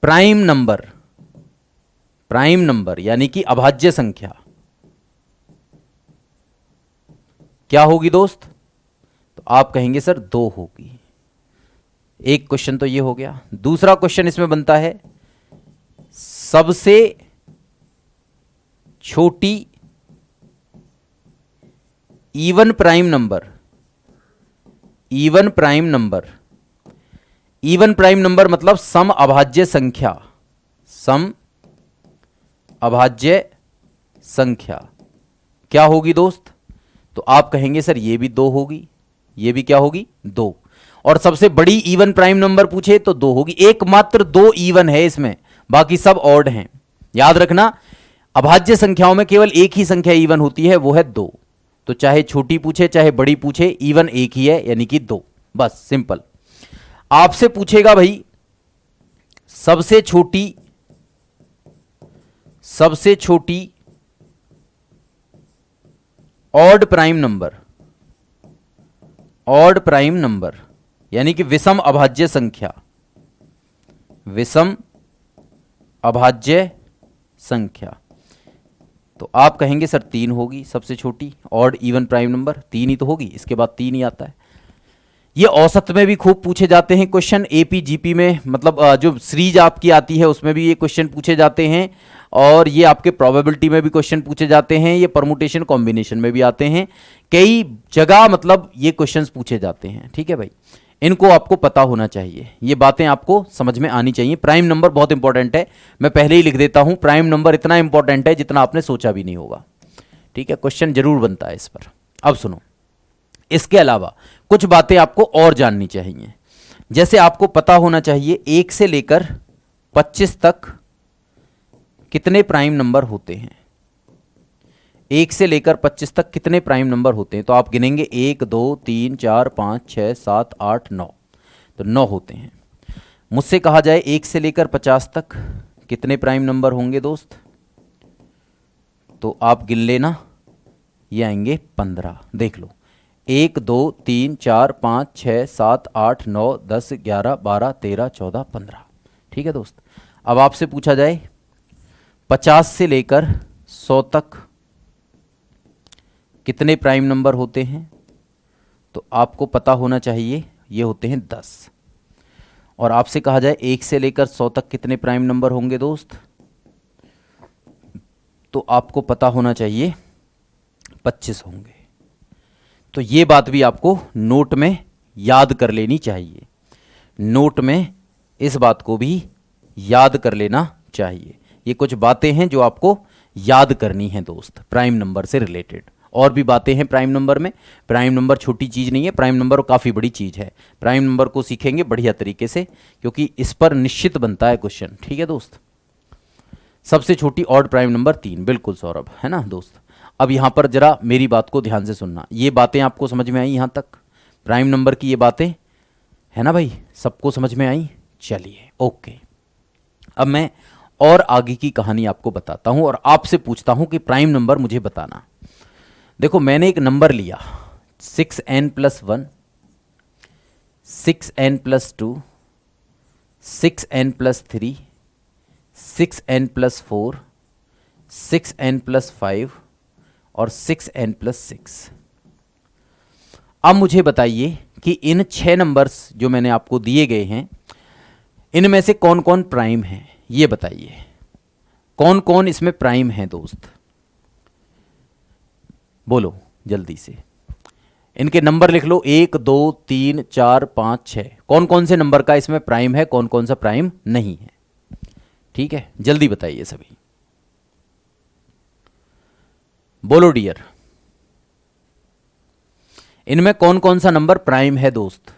Speaker 1: प्राइम नंबर, प्राइम नंबर यानी कि अभाज्य संख्या क्या होगी दोस्त? तो आप कहेंगे सर 2 होगी। एक क्वेश्चन तो ये हो गया। दूसरा क्वेश्चन इसमें बनता है, सबसे छोटी even prime number, even prime number, even prime number मतलब सम अभाज्य संख्या, सम अभाज्य संख्या क्या होगी दोस्त? तो आप कहेंगे सर ये भी 2 होगी, ये भी क्या होगी? 2। और सबसे बड़ी इवन प्राइम नंबर पूछे तो 2 होगी। एकमात्र 2 इवन है इसमें, बाकी सब ऑड हैं। याद रखना, अभाज्य संख्याओं में केवल एक ही संख्या इवन होती है, वो है 2। तो चाहे छोटी पूछे चाहे बड़ी पूछे, इवन एक ही है, यानी कि 2। बस सिंपल। आपसे पूछेगा भाई सबसे छोटी odd prime number, odd prime number यानी कि विषम अभाज्य संख्या, विषम अभाज्य संख्या। तो आप कहेंगे सर 3 होगी सबसे छोटी ऑड इवन प्राइम नंबर, 3 ही तो होगी, इसके बाद 3 ही आता है। ये औसत में भी खूब पूछे जाते हैं क्वेश्चन, एपी जीपी में, मतलब जो सीरीज आपकी आती है उसमें भी ये क्वेश्चन पूछे जाते हैं, और ये आपके प्रोबेबिलिटी में भी क्वेश्चन पूछे जाते हैं, ये परमुटेशन कॉम्बिनेशन में भी आते हैं, कई जगह मतलब ये क्वेश्चंस पूछे जाते हैं। ठीक है भाई, इनको आपको पता होना चाहिए, ये बातें आपको समझ में आनी चाहिए। प्राइम नंबर बहुत इंपॉर्टेंट है, मैं पहले ही लिख देता हूं, प्राइम नंबर इतना इंपॉर्टेंट है जितना आपने सोचा भी नहीं होगा। ठीक है, क्वेश्चन जरूर बनता है इस पर। अब सुनो, इसके अलावा कुछ बातें आपको और जाननी चाहिए। जैसे आपको पता होना चाहिए 1 से लेकर 25 तक कितने प्राइम नंबर होते हैं। 1 से लेकर 25 तक कितने प्राइम नंबर होते हैं? तो आप गिनेंगे 1 2 3 4 5 6 7 8 9, तो 9 होते हैं। मुझसे कहा जाए 1 से लेकर 50 तक कितने प्राइम नंबर होंगे दोस्त? तो आप गिन लेना, ये आएंगे 15। देख लो, 1 2 3 4 5 6 7 8 9 10 11 12 13 14 15। ठीक है दोस्त, अब आपसे पूछा जाए 50 से लेकर 100 तक कितने प्राइम नंबर होते हैं? तो आपको पता होना चाहिए ये होते हैं 10। और आपसे कहा जाए 1 से लेकर 100 तक कितने प्राइम नंबर होंगे दोस्त? तो आपको पता होना चाहिए 25 होंगे। तो ये बात भी आपको नोट में याद कर लेनी चाहिए, नोट में इस बात को भी याद कर लेना चाहिए। ये कुछ बातें हैं जो आपको याद करनी है दोस्त, प्राइम नंबर से रिलेटेड। और भी बातें हैं प्राइम नंबर में, प्राइम नंबर छोटी चीज़ नहीं है, प्राइम नंबर काफ़ी बड़ी चीज़ है। प्राइम नंबर को सीखेंगे बढ़िया तरीके से, क्योंकि इस पर निश्चित बनता है क्वेश्चन, ठीक है दोस्त। सबसे छोटी ऑड प्राइम नंबर 3, बिल्कुल सौरभ, है ना दोस्त। अब यहाँ पर जरा मेरी बात को ध्यान से सुनना, ये बातें आपको समझ में आई यहाँ तक, प्राइम नंबर की ये बातें, है ना भाई, सबको समझ में आई। चलिए ओके, अब मैं और आगे की कहानी आपको बताता हूं और आपसे पूछता हूं कि प्राइम नंबर मुझे बताना। देखो मैंने एक नंबर लिया 6n+1, 6n+2, 6n+3, 6n+4, 6n+5 और 6n+6। अब मुझे बताइए कि इन 6 नंबर्स जो मैंने आपको दिए गए हैं, इनमें से कौन कौन प्राइम है, ये बताइए कौन कौन इसमें प्राइम है दोस्त, बोलो जल्दी से। इनके नंबर लिख लो, 1 2 3 4 5 6, कौन कौन से नंबर का इसमें प्राइम है, कौन कौन सा प्राइम नहीं है, ठीक है, जल्दी बताइए सभी, बोलो डियर, इनमें कौन कौन सा नंबर प्राइम है दोस्त।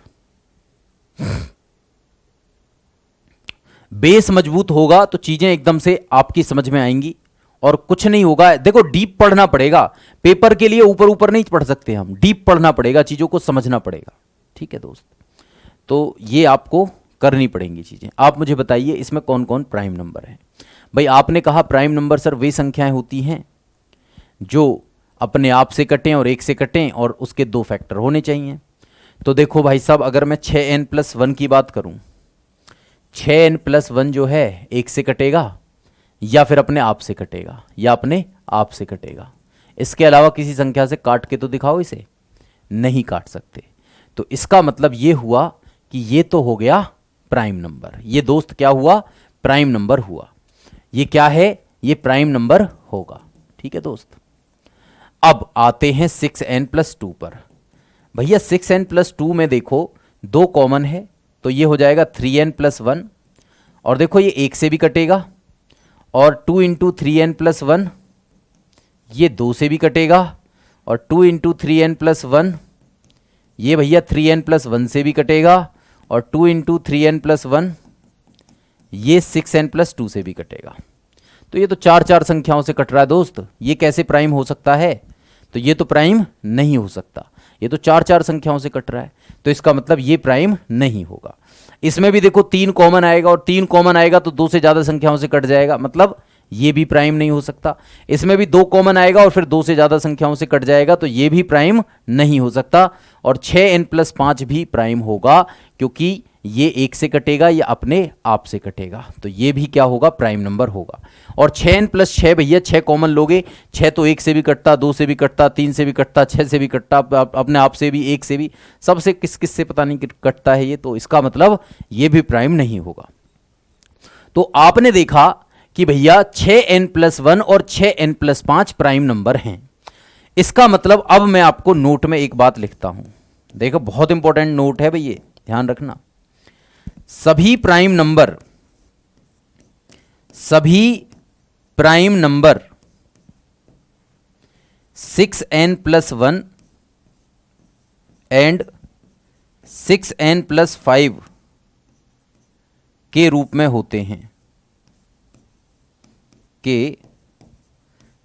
Speaker 1: बेस मजबूत होगा तो चीजें एकदम से आपकी समझ में आएंगी, और कुछ नहीं होगा। देखो डीप पढ़ना पड़ेगा, पेपर के लिए ऊपर ऊपर नहीं पढ़ सकते हम, डीप पढ़ना पड़ेगा, चीजों को समझना पड़ेगा, ठीक है दोस्त। तो ये आपको करनी पड़ेंगी चीजें। आप मुझे बताइए इसमें कौन कौन प्राइम नंबर है। भाई आपने कहा प्राइम नंबर सर वे संख्याएं होती हैं जो अपने आप से कटें और 1 से कटें और उसके 2 फैक्टर होने चाहिए। तो देखो भाई साहब, अगर मैं 6n+1 की बात करूं, 6n+1 जो है 1 से कटेगा या फिर अपने आप से कटेगा, या अपने आप से कटेगा। इसके अलावा किसी संख्या से काट के तो दिखाओ, इसे नहीं काट सकते। तो इसका मतलब ये हुआ कि ये तो हो गया प्राइम नंबर, ये दोस्त क्या हुआ, प्राइम नंबर हुआ। ये क्या है, ये प्राइम नंबर होगा, ठीक है दोस्त। अब आते हैं 6n+2 पर। भैया 6n+2 में देखो 2 कॉमन है, तो ये हो जाएगा 3n+1, और देखो ये 1 से भी कटेगा, और 2 × 3n+1 ये 2 से भी कटेगा, और 2 × 3n+1 ये भैया 3n+1 से भी कटेगा, और 2 × 3n+1 ये 6n+2 से भी कटेगा। तो ये तो 4 संख्याओं से कट रहा है दोस्त, ये कैसे प्राइम हो सकता है, तो ये तो प्राइम नहीं हो सकता, ये तो 4 संख्याओं से कट रहा है, तो इसका मतलब ये प्राइम नहीं होगा। इसमें भी देखो 3 कॉमन आएगा, और 3 कॉमन आएगा तो 2 से ज़्यादा संख्याओं से कट जाएगा, मतलब ये भी प्राइम नहीं हो सकता। इसमें भी 2 कॉमन आएगा और फिर 2 से ज़्यादा संख्याओं से कट जाएगा, तो ये भी प्राइम नहीं हो सकता। और 6n+5 भी प्राइम होगा, क्योंकि ये 1 से कटेगा या अपने आप से कटेगा, तो ये भी क्या होगा, प्राइम नंबर होगा। और 6n+6 भैया 6 कॉमन लोगे, 6 तो 1 से भी कटता, 2 से भी कटता, 3 से भी कटता, 6 से भी कटता, अपने आप से भी, 1 से भी, सबसे किस किस से पता नहीं कटता है ये, तो इसका मतलब ये भी प्राइम नहीं होगा। तो आपने देखा कि भैया 6n+1 और 6n+5 प्राइम नंबर हैं। इसका मतलब अब मैं आपको नोट में एक बात लिखता हूं, देखो बहुत इंपॉर्टेंट नोट है भैया, ध्यान रखना। सभी prime number 6n+1 and 6n+5 के रूप में होते हैं, के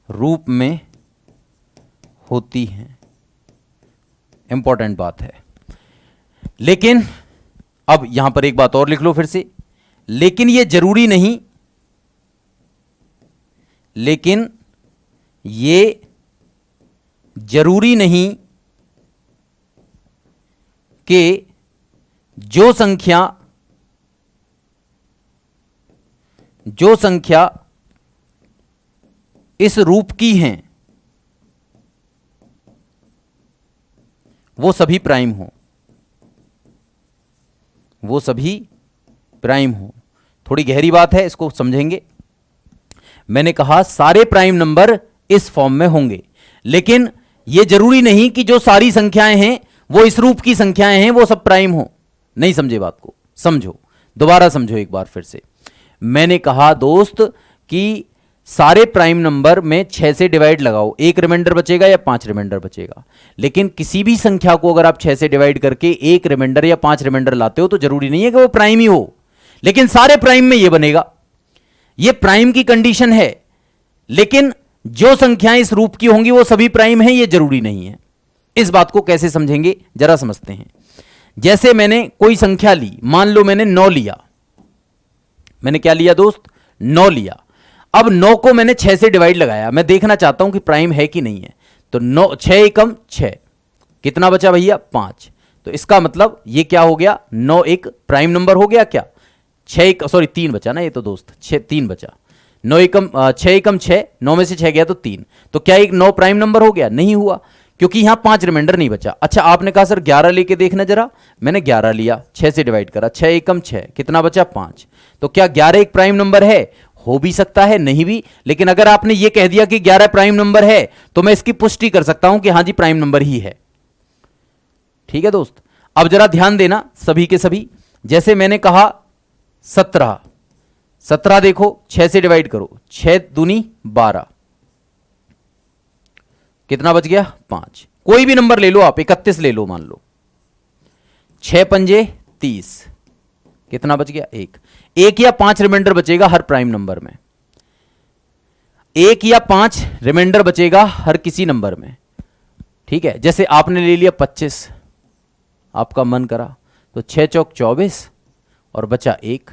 Speaker 1: रूप में होती हैं। इंपॉर्टेंट बात है। लेकिन अब यहां पर एक बात और लिख लो फिर से, लेकिन ये जरूरी नहीं, लेकिन ये जरूरी नहीं कि जो संख्या इस रूप की हैं वो सभी प्राइम हो, वो सभी प्राइम हो। थोड़ी गहरी बात है, इसको समझेंगे। मैंने कहा सारे प्राइम नंबर इस फॉर्म में होंगे, लेकिन ये जरूरी नहीं कि जो सारी संख्याएं हैं वो इस रूप की संख्याएं हैं वो सब प्राइम हो। नहीं समझे बात को? समझो, दोबारा समझो एक बार फिर से। मैंने कहा दोस्त कि सारे प्राइम नंबर में 6 से डिवाइड लगाओ, एक रिमाइंडर बचेगा या 5 रिमाइंडर बचेगा। लेकिन किसी भी संख्या को अगर आप 6 से डिवाइड करके एक रिमाइंडर या 5 रिमाइंडर लाते हो तो जरूरी नहीं है कि वो प्राइम ही हो, लेकिन सारे प्राइम में ये बनेगा, ये प्राइम की कंडीशन है। लेकिन जो संख्याएं इस रूप की होंगी वो सभी प्राइम हैं, ये जरूरी नहीं है। इस बात को कैसे समझेंगे जरा समझते हैं। जैसे मैंने कोई संख्या ली, मान लो मैंने 9 लिया, मैंने क्या लिया दोस्त? 9 लिया। अब 9 को मैंने 6 से डिवाइड लगाया, मैं देखना चाहता हूं कि प्राइम है कि नहीं है। तो 9 6 एकम 6, कितना बचा भैया? 5। तो इसका मतलब ये क्या हो गया? 9 एक प्राइम नंबर हो गया क्या? 3 बचा ना ये तो दोस्त, 3 बचा। 6 एकम 6, 9 में से 6 गया तो 3। तो क्या एक 9 प्राइम नंबर हो गया? नहीं हुआ, क्योंकि यहां 5 रिमाइंडर नहीं बचा। अच्छा, आपने कहा सर 11 लेके देखना जरा, मैंने 11 लिया, 6 से डिवाइड करा, 6 एकम 6, कितना बचा? 5। तो क्या 11 एक प्राइम नंबर है? हो भी सकता है, नहीं भी। लेकिन अगर आपने ये कह दिया कि 11 प्राइम नंबर है तो मैं इसकी पुष्टि कर सकता हूं कि हां जी प्राइम नंबर ही है। ठीक है दोस्त, अब जरा ध्यान देना सभी के सभी। जैसे मैंने कहा 17 देखो 6 से डिवाइड करो, 6 दूनी 12, कितना बच गया? 5। कोई भी नंबर ले लो आप, 31 ले लो मान लो, 6 पंजे 30, कितना बच गया? 1। 1 या 5 रिमाइंडर बचेगा हर प्राइम नंबर में, 1 या 5 रिमाइंडर बचेगा हर किसी नंबर में। ठीक है, जैसे आपने ले लिया 25, आपका मन करा, तो 6 चौक 24 और बचा 1,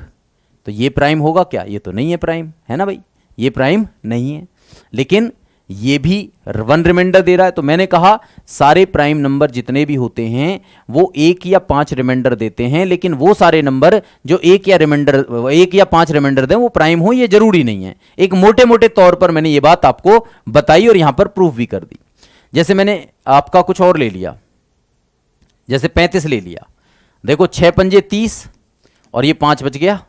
Speaker 1: तो ये प्राइम होगा क्या? ये तो नहीं है प्राइम, है ना भाई, ये प्राइम नहीं है। लेकिन ये भी 1 रिमाइंडर दे रहा है। तो मैंने कहा सारे प्राइम नंबर जितने भी होते हैं वो 1 या 5 रिमाइंडर देते हैं, लेकिन वो सारे नंबर जो 1 या 5 रिमाइंडर दें वो प्राइम हो, ये जरूरी नहीं है। एक मोटे मोटे तौर पर मैंने ये बात आपको बताई और यहां पर प्रूफ भी कर दी। जैसे मैंने आपका कुछ और ले लिया, जैसे 35 ले लिया, देखो 6 पंजे 30 और ये 5 बच गया,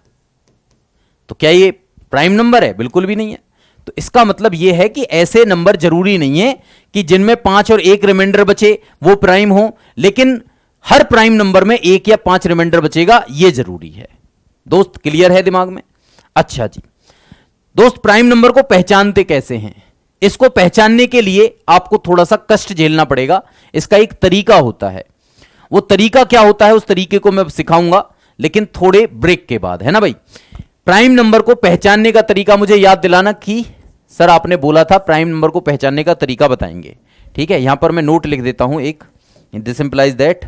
Speaker 1: तो क्या ये प्राइम नंबर है? बिल्कुल भी नहीं है। तो इसका मतलब यह है कि ऐसे नंबर जरूरी नहीं है कि जिनमें 5 और 1 रिमाइंडर बचे वो प्राइम हो, लेकिन हर प्राइम नंबर में 1 या 5 रिमाइंडर बचेगा, यह जरूरी है। दोस्त क्लियर है दिमाग में? अच्छा जी दोस्त, प्राइम नंबर को पहचानते कैसे हैं? इसको पहचानने के लिए आपको थोड़ा सा कष्ट झेलना पड़ेगा। इसका एक तरीका होता है, वो तरीका क्या होता है उस तरीके को मैं सिखाऊंगा, लेकिन थोड़े ब्रेक के बाद, है ना भाई। प्राइम नंबर को पहचानने का तरीका मुझे याद दिलाना कि सर आपने बोला था प्राइम नंबर को पहचानने का तरीका बताएंगे। ठीक है, यहां पर मैं नोट लिख देता हूं एक, this implies that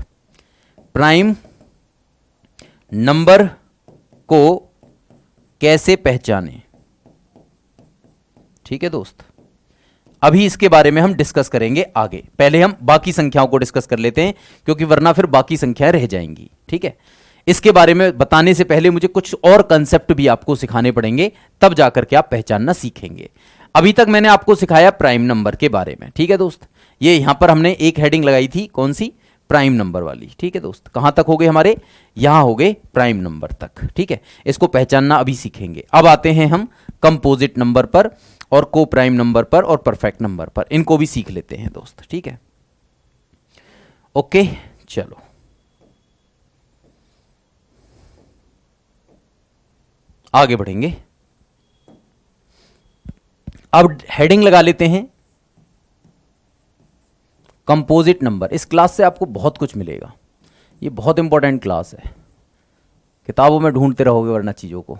Speaker 1: prime number को कैसे पहचाने। ठीक है दोस्त, अभी इसके बारे में हम डिस्कस करेंगे आगे। पहले हम बाकी संख्याओं को डिस्कस कर लेते हैं, क्योंकि वरना फिर बाकी संख्याएं रह जाएंगी। ठीक है, इसके बारे में बताने से पहले मुझे कुछ और कंसेप्ट भी आपको सिखाने पड़ेंगे, तब जाकर के आप पहचानना सीखेंगे। अभी तक मैंने आपको सिखाया प्राइम नंबर के बारे में। ठीक है दोस्त, ये यहां पर हमने एक हेडिंग लगाई थी, कौन सी? प्राइम नंबर वाली। ठीक है दोस्त, कहां तक हो गए हमारे? यहां हो गए प्राइम नंबर तक। ठीक है, इसको पहचानना अभी सीखेंगे। अब आते हैं हम कंपोजिट नंबर पर और को प्राइम नंबर पर और परफेक्ट नंबर पर, इनको भी सीख लेते हैं दोस्त। ठीक है, ओके चलो आगे बढ़ेंगे। अब हेडिंग लगा लेते हैं कंपोजिट नंबर। इस क्लास से आपको बहुत कुछ मिलेगा, ये बहुत इंपॉर्टेंट क्लास है, किताबों में ढूंढते रहोगे वरना चीजों को।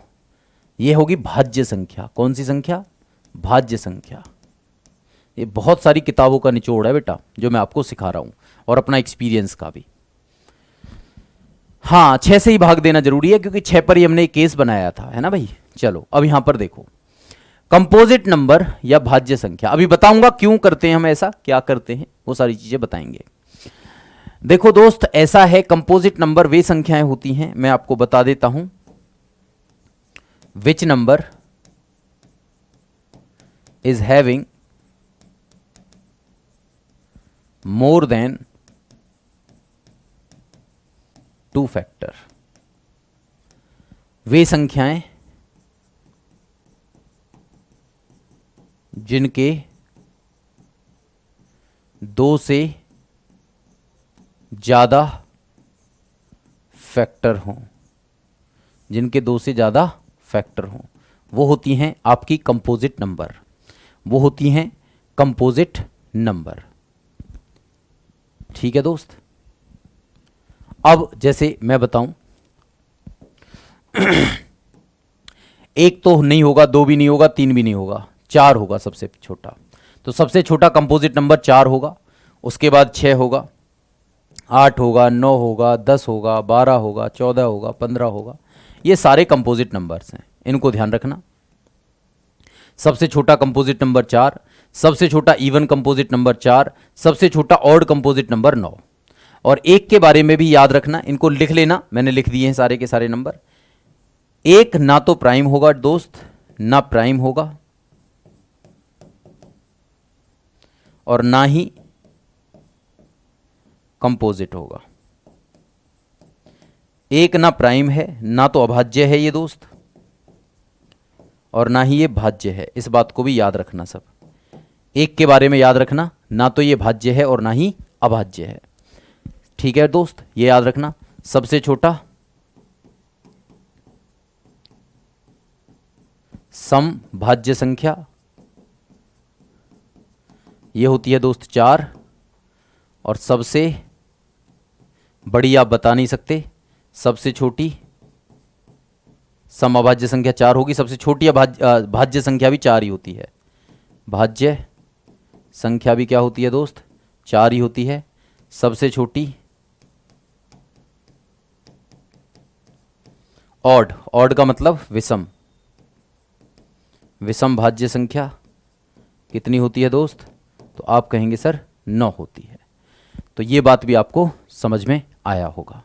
Speaker 1: ये होगी भाज्य संख्या। कौन सी संख्या? भाज्य संख्या। ये बहुत सारी किताबों का निचोड़ है बेटा जो मैं आपको सिखा रहा हूं, और अपना एक्सपीरियंस का भी। हाँ, 6 से ही भाग देना जरूरी है, क्योंकि 6 पर ही हमने एक केस बनाया था, है ना भाई। चलो अब यहां पर देखो, कंपोजिट नंबर या भाज्य संख्या। अभी बताऊंगा क्यों करते हैं हम ऐसा, क्या करते हैं, वो सारी चीजें बताएंगे। देखो दोस्त, ऐसा है, कंपोजिट नंबर वे संख्याएं होती हैं, मैं आपको बता देता हूं। Which number is having more than 2 factor. वे संख्याएं जिनके 2 से ज़्यादा फैक्टर हों, जिनके 2 से ज़्यादा फैक्टर हों, वो होती हैं आपकी कंपोजिट नंबर, वो होती हैं कंपोजिट नंबर। ठीक है दोस्त। अब जैसे मैं बताऊं, एक तो नहीं होगा, 2 भी नहीं होगा, 3 भी नहीं होगा, 4 होगा सबसे छोटा। तो सबसे छोटा कंपोजिट नंबर 4 होगा, उसके बाद 6 होगा, 8 होगा, 9 होगा, 10 होगा, 12 होगा, 14 होगा, 15 होगा। ये सारे कंपोजिट नंबर्स हैं, इनको ध्यान रखना। सबसे छोटा कंपोजिट नंबर 4, सबसे छोटा इवन कंपोजिट नंबर 4, सबसे छोटा ऑड कंपोजिट नंबर 9। और एक के बारे में भी याद रखना, इनको लिख लेना, मैंने लिख दिए हैं सारे के सारे नंबर। एक ना तो प्राइम होगा दोस्त, ना प्राइम होगा, और ना ही कंपोजिट होगा। एक ना प्राइम है, ना तो अभाज्य है ये दोस्त, और ना ही ये भाज्य है। इस बात को भी याद रखना सब। एक के बारे में याद रखना, ना तो ये भाज्य है और ना ही अभाज्य है। ठीक है दोस्त, ये याद रखना। सबसे छोटा समभाज्य संख्या ये होती है दोस्त 4, और सबसे बड़ी आप बता नहीं सकते, सबसे छोटी समअभाज्य संख्या 4 होगी, सबसे छोटी भाज्य संख्या भी 4 ही होती है। भाज्य संख्या भी क्या होती है दोस्त, 4 ही होती है। सबसे छोटी ऑड, ऑड का मतलब विषम, विषम भाज्य संख्या कितनी होती है दोस्त, तो आप कहेंगे सर 9 होती है। तो ये बात भी आपको समझ में आया होगा।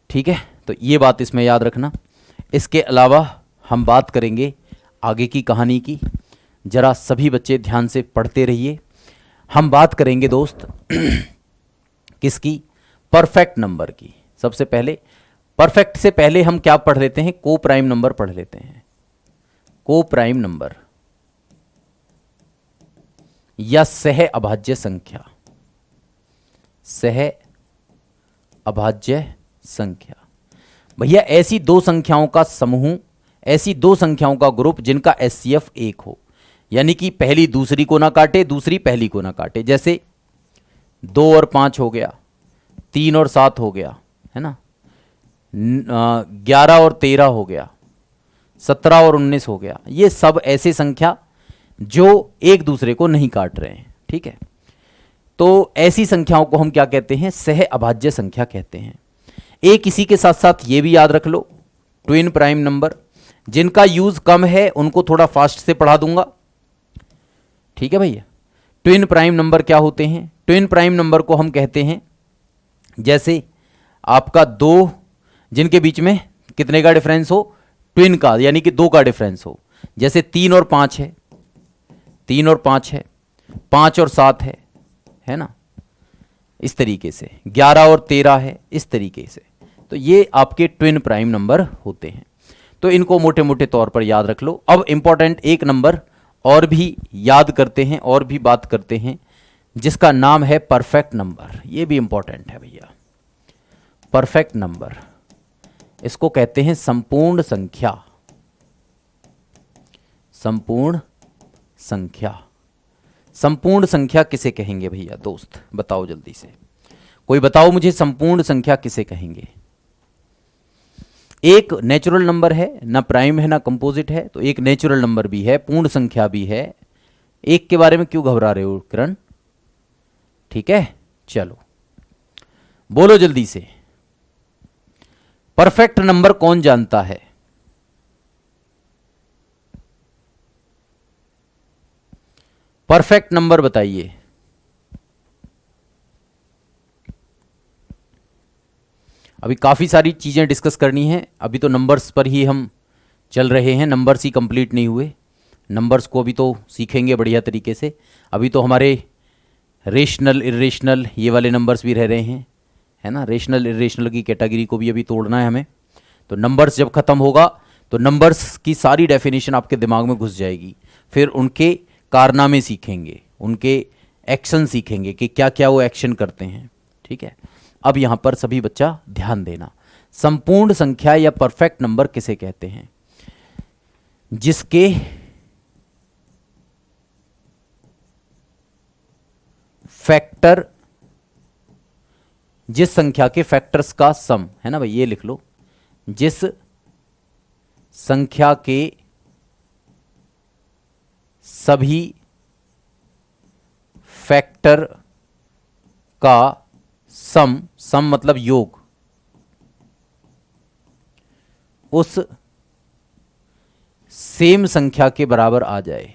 Speaker 1: ठीक है, तो ये बात इसमें याद रखना। इसके अलावा हम बात करेंगे आगे की कहानी की। जरा सभी बच्चे ध्यान से पढ़ते रहिए। हम बात करेंगे दोस्त किसकी, परफेक्ट नंबर की। सबसे पहले परफेक्ट से पहले हम क्या पढ़ लेते हैं, को प्राइम नंबर पढ़ लेते हैं। को प्राइम नंबर या सह अभाज्य संख्या, सह अभाज्य संख्या। भैया ऐसी दो संख्याओं का समूह, ऐसी दो संख्याओं का ग्रुप जिनका एचसीएफ 1 हो, यानी कि पहली दूसरी को ना काटे, दूसरी पहली को ना काटे। जैसे 2 और 5 हो गया, 3 और 7 हो गया, है ना, 11 और 13 हो गया, 17 और 19 हो गया। ये सब ऐसे संख्या जो एक दूसरे को नहीं काट रहे हैं। ठीक है, तो ऐसी संख्याओं को हम क्या कहते हैं, सह अभाज्य संख्या कहते हैं। एक इसी के साथ साथ ये भी याद रख लो, ट्विन प्राइम नंबर। जिनका यूज कम है उनको थोड़ा फास्ट से पढ़ा दूंगा। ठीक है भैया, ट्विन प्राइम नंबर क्या होते हैं, ट्विन प्राइम नंबर को हम कहते हैं जैसे आपका 2 जिनके बीच में कितने का डिफरेंस हो, ट्विन का, यानी कि 2 का डिफरेंस हो। जैसे 3 और 5 है, 3 और 5 है, 5 और 7 है ना, इस तरीके से 11 और 13 है, इस तरीके से। तो ये आपके ट्विन प्राइम नंबर होते हैं। तो इनको मोटे मोटे तौर पर याद रख लो। अब इंपॉर्टेंट एक नंबर और भी याद करते हैं, और भी बात करते हैं, जिसका नाम है परफेक्ट नंबर। ये भी इंपॉर्टेंट है भैया। परफेक्ट नंबर, इसको कहते हैं संपूर्ण संख्या। संपूर्ण संख्या, संपूर्ण संख्या किसे कहेंगे भैया दोस्त, बताओ जल्दी से, कोई बताओ मुझे, संपूर्ण संख्या किसे कहेंगे। एक नेचुरल नंबर है, ना प्राइम है ना कंपोजिट है, तो एक नेचुरल नंबर भी है, पूर्ण संख्या भी है। एक के बारे में क्यों घबरा रहे हो किरण। ठीक है, चलो बोलो जल्दी से, परफेक्ट नंबर कौन जानता है। परफेक्ट नंबर बताइए। अभी काफ़ी सारी चीज़ें डिस्कस करनी है, अभी तो नंबर्स पर ही हम चल रहे हैं, नंबर्स ही कंप्लीट नहीं हुए। नंबर्स को अभी तो सीखेंगे बढ़िया तरीके से। अभी तो हमारे रेशनल इरेशनल ये वाले नंबर्स भी रह रहे हैं, है ना, रेशनल इरेशनल की कैटेगरी को भी अभी तोड़ना है हमें। तो नंबर्स जब ख़त्म होगा तो नंबर्स की सारी डेफिनेशन आपके दिमाग में घुस जाएगी। फिर उनके कारनामे सीखेंगे, उनके एक्शन सीखेंगे कि क्या क्या वो एक्शन करते हैं। ठीक है, अब यहां पर सभी बच्चा ध्यान देना। संपूर्ण संख्या या परफेक्ट नंबर किसे कहते हैं? जिसके फैक्टर, जिस संख्या के फैक्टर्स का सम है ना भाई, ये लिख लो, जिस संख्या के सभी फैक्टर का सम, सम मतलब योग, उस सेम संख्या के बराबर आ जाए,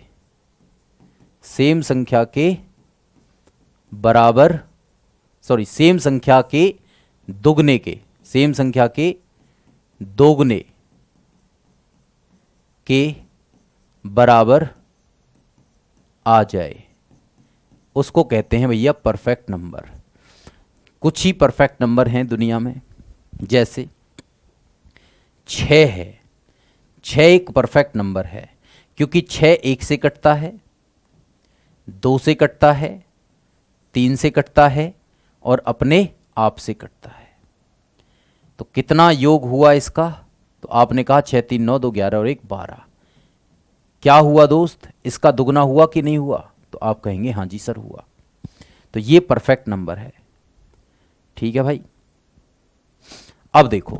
Speaker 1: सेम संख्या के बराबर, सॉरी सेम संख्या के दुगने के, सेम संख्या के दोगुने के बराबर आ जाए, उसको कहते हैं भैया परफेक्ट नंबर। कुछ ही परफेक्ट नंबर हैं दुनिया में, जैसे 6 है। 6 एक परफेक्ट नंबर है क्योंकि 6 1 से कटता है, 2 से कटता है, 3 से कटता है और अपने आप से कटता है। तो कितना योग हुआ इसका? तो आपने कहा 6 3 9 2 11 और 1 12। क्या हुआ दोस्त? इसका दुगना हुआ कि नहीं हुआ? तो आप कहेंगे हाँ जी सर हुआ। तो ये परफेक्ट नंबर है। ठीक है भाई। अब देखो,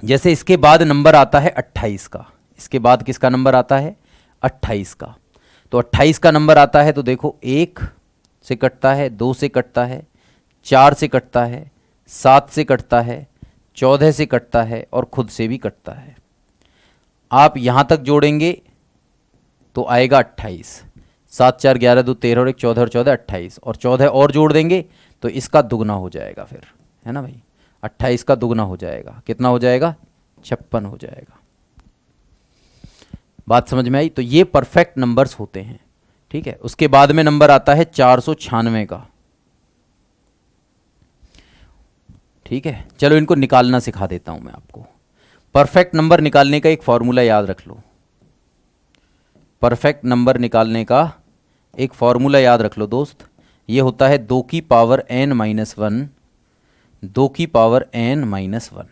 Speaker 1: जैसे इसके बाद नंबर आता है 28 का, इसके बाद किसका नंबर आता है? 28 का। तो 28 का नंबर आता है तो देखो 1 से कटता है, 2 से कटता है, 4 से कटता है, 7 से कटता है, 14 से कटता है और खुद से भी कटता है। आप यहां तक जोड़ेंगे तो आएगा 28। 7 4 11 2 13 और 1 14 और 14 28 और 14 और जोड़ देंगे तो इसका दुगना हो जाएगा फिर, है ना भाई। 28 का दुगना हो जाएगा, कितना हो जाएगा? 56 हो जाएगा। बात समझ में आई? तो ये परफेक्ट नंबर्स होते हैं। ठीक है, उसके बाद में नंबर आता है 496 का। ठीक है, चलो इनको निकालना सिखा देता हूं मैं आपको। परफेक्ट नंबर निकालने का एक फॉर्मूला याद रख लो। परफेक्ट नंबर निकालने का एक फॉर्मूला याद रख लो दोस्त। ये होता है 2 की पावर n माइनस 1, 2 की पावर n माइनस 1।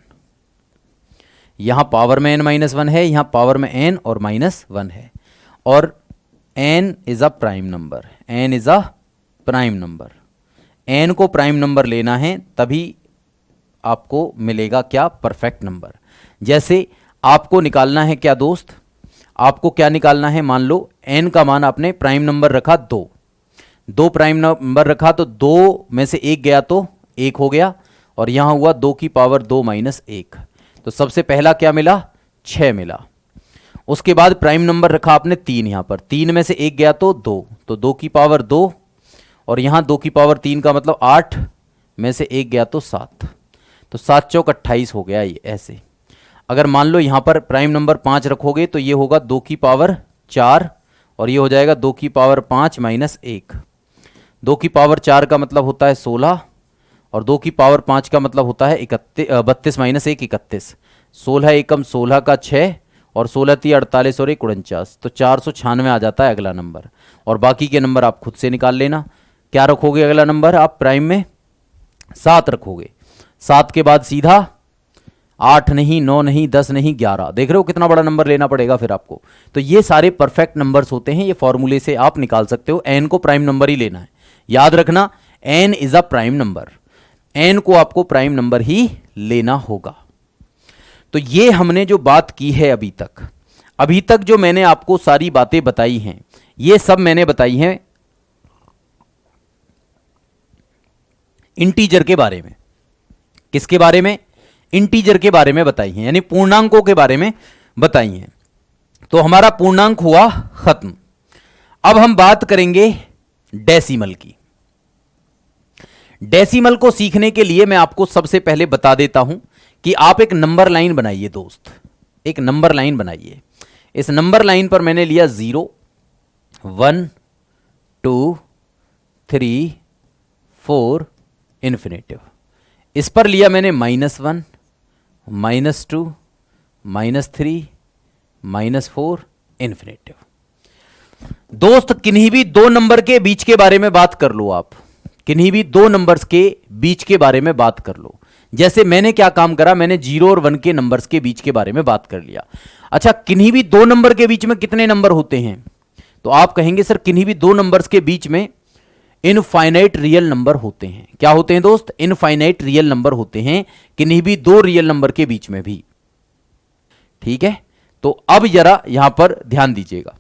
Speaker 1: यहां पावर में n माइनस 1 है, यहां पावर में n और माइनस 1 है, और n is a prime number, n is a prime number. n को प्राइम नंबर लेना है तभी आपको मिलेगा क्या? Perfect number. जैसे आपको निकालना है क्या दोस्त? आपको क्या निकालना है? मान लो n का मान आपने प्राइम नंबर रखा 2, 2 प्राइम नंबर रखा तो 2 में से 1 गया तो 1 हो गया, और यहां हुआ 2 की पावर 2 माइनस 1। तो सबसे पहला क्या मिला? 6 मिला। उसके बाद प्राइम नंबर रखा आपने 3, यहां पर 3 में से 1 गया तो 2, तो 2 की पावर 2, और यहां 2 की पावर 3 का मतलब 8 में से 1 गया तो 7, तो 7 चौक 28 हो गया। ये ऐसे। अगर मान लो यहां पर प्राइम नंबर 5 रखोगे तो ये होगा 2 की पावर 4, और ये हो जाएगा 2 की पावर 5 माइनस 1। 2 की पावर 4 का मतलब होता है 16, और 2 की पावर 5 का मतलब होता है 32 माइनस 1 31। 16 एकम 16 का 6, और 16 × 48 और 1 49, तो 496 आ जाता है अगला नंबर। और बाकी के नंबर आप खुद से निकाल लेना। क्या रखोगे अगला नंबर आप प्राइम में? 7 रखोगे। 7 के बाद सीधा 8 नहीं, 9 नहीं, 10 नहीं, 11। देख रहे हो कितना बड़ा नंबर लेना पड़ेगा फिर आपको। तो ये सारे परफेक्ट नंबर्स होते हैं, ये फॉर्मूले से आप निकाल सकते हो। n को प्राइम नंबर ही लेना है, याद रखना n is a prime number. n को आपको प्राइम नंबर ही लेना होगा। तो ये हमने जो बात की है अभी तक जो मैंने आपको सारी बातें बताई हैं, ये सब मैंने बताई हैं इंटीजर के बारे में। किसके बारे में? इंटीजर के बारे में बताई हैं, यानी पूर्णांकों के बारे में बताई हैं। तो हमारा पूर्णांक हुआ खत्म। अब हम बात करेंगे डेसिमल की। डेसिमल को सीखने के लिए मैं आपको सबसे पहले बता देता हूं कि आप एक नंबर लाइन बनाइए दोस्त, एक नंबर लाइन बनाइए। इस नंबर लाइन पर मैंने लिया 0 1 2 3 4 इन्फिनेटिव। इस पर लिया मैंने -1 -2 -3 -4 इन्फिनेटिव। दोस्त किन्हीं भी दो नंबर के बीच के बारे में बात कर लो, आप किन्हीं भी दो नंबर्स के बीच के बारे में बात कर लो। जैसे मैंने क्या काम करा, मैंने 0 और 1 के नंबर्स के बीच के बारे में बात कर लिया। अच्छा, किन्हीं भी दो नंबर के बीच में कितने नंबर होते हैं? तो आप कहेंगे सर किन्हीं भी दो नंबर्स के बीच में इनफाइनाइट रियल नंबर होते हैं। क्या होते हैं दोस्त? इनफाइनाइट रियल नंबर होते हैं किन्हीं भी दो रियल नंबर के बीच में भी। ठीक है, तो अब जरा यहां पर ध्यान दीजिएगा।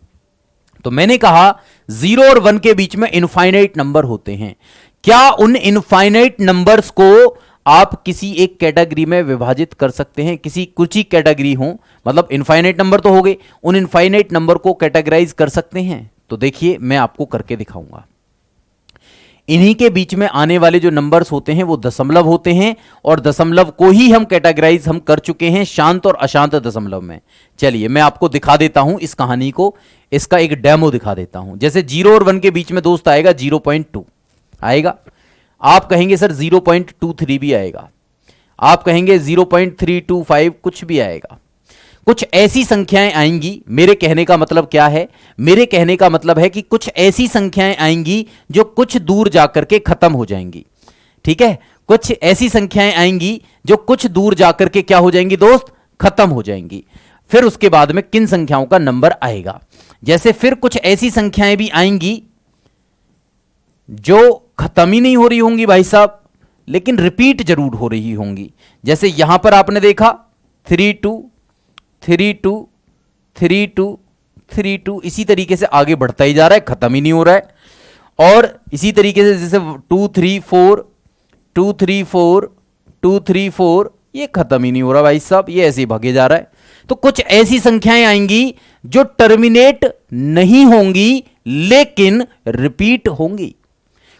Speaker 1: तो मैंने कहा 0 और 1 के बीच में इनफाइनाइट नंबर होते हैं। क्या उन इनफाइनाइट नंबर्स को आप किसी एक कैटेगरी में विभाजित कर सकते हैं? किसी कुछ ही कैटेगरी हो, मतलब इनफाइनाइट नंबर तो हो गए, उन इनफाइनाइट नंबर को कैटेगराइज कर सकते हैं? तो देखिए मैं आपको करके दिखाऊंगा। इन्हीं के बीच में आने वाले जो नंबर्स होते हैं वो दशमलव होते हैं, और दशमलव को ही हम कैटेगराइज हम कर चुके हैं शांत और अशांत दशमलव में। चलिए मैं आपको दिखा देता हूं इस कहानी को, इसका एक डेमो दिखा देता हूं। जैसे 0 और 1 के बीच में दोस्त आएगा 0.2 आएगा, आप कहेंगे सर 0.23 भी आएगा, आप कहेंगे 0.325 कुछ भी आएगा। कुछ ऐसी संख्याएं आएंगी, मेरे कहने का मतलब क्या है? मेरे कहने का मतलब है कि कुछ ऐसी संख्याएं आएंगी जो कुछ दूर जाकर के खत्म हो जाएंगी। ठीक है, कुछ ऐसी संख्याएं आएंगी जो कुछ दूर जाकर के क्या हो जाएंगी दोस्त? खत्म हो जाएंगी। फिर उसके बाद में किन संख्याओं का नंबर आएगा? जैसे फिर कुछ ऐसी संख्याएं भी आएंगी जो खत्म ही नहीं हो रही होंगी भाई साहब, लेकिन रिपीट जरूर हो रही होंगी। जैसे यहां पर आपने देखा 32 32 32 32, इसी तरीके से आगे बढ़ता ही जा रहा है, खत्म ही नहीं हो रहा है। और इसी तरीके से जैसे 2 3 4 2 3 4 2 3 4, ये खत्म ही नहीं हो रहा भाई साहब, ये ऐसे ही भागे जा रहा है। तो कुछ ऐसी संख्याएं आएंगी जो टर्मिनेट नहीं होंगी लेकिन रिपीट होंगी।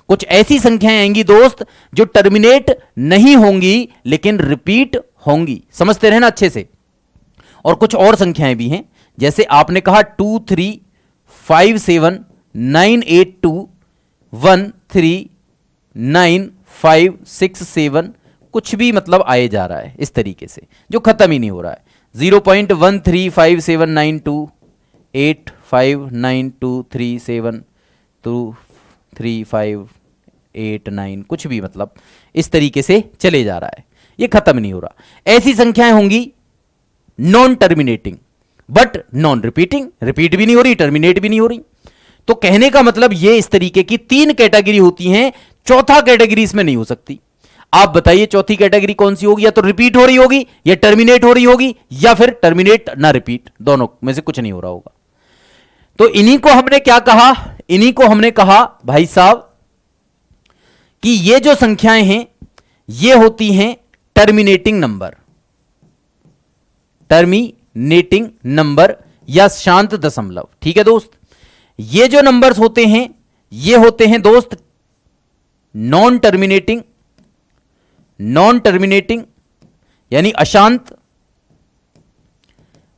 Speaker 1: कुछ ऐसी संख्याएं आएंगी दोस्त जो टर्मिनेट नहीं होंगी लेकिन रिपीट होंगी। समझते रहना अच्छे से। और कुछ और संख्याएं भी हैं, जैसे आपने कहा 2 3 5 7 9 8 2 1 3 9 5 6 7, कुछ भी मतलब आए जा रहा है इस तरीके से जो खत्म ही नहीं हो रहा है। 0.135792 8 5 9 2 3 7 2 3 5 8 9, कुछ भी मतलब इस तरीके से चले जा रहा है, ये खत्म नहीं हो रहा। ऐसी संख्याएं होंगी non terminating but non repeating, repeat भी नहीं हो रही, टर्मिनेट भी नहीं हो रही। तो कहने का मतलब ये इस तरीके की तीन कैटेगरी होती हैं, चौथा कैटेगरी इसमें नहीं हो सकती। आप बताइए चौथी कैटेगरी कौन सी होगी? या तो रिपीट हो रही होगी या टर्मिनेट हो रही होगी, या फिर टर्मिनेट ना रिपीट, दोनों में से कुछ नहीं हो रहा होगा। तो इन्हीं को हमने क्या कहा? इन्हीं को हमने कहा भाई साहब कि ये जो संख्याएं हैं ये होती हैं टर्मिनेटिंग नंबर, टर्मिनेटिंग नंबर या शांत दशमलव। ठीक है दोस्त, ये जो नंबर्स होते हैं ये होते हैं दोस्त नॉन टर्मिनेटिंग, नॉन टर्मिनेटिंग यानी अशांत,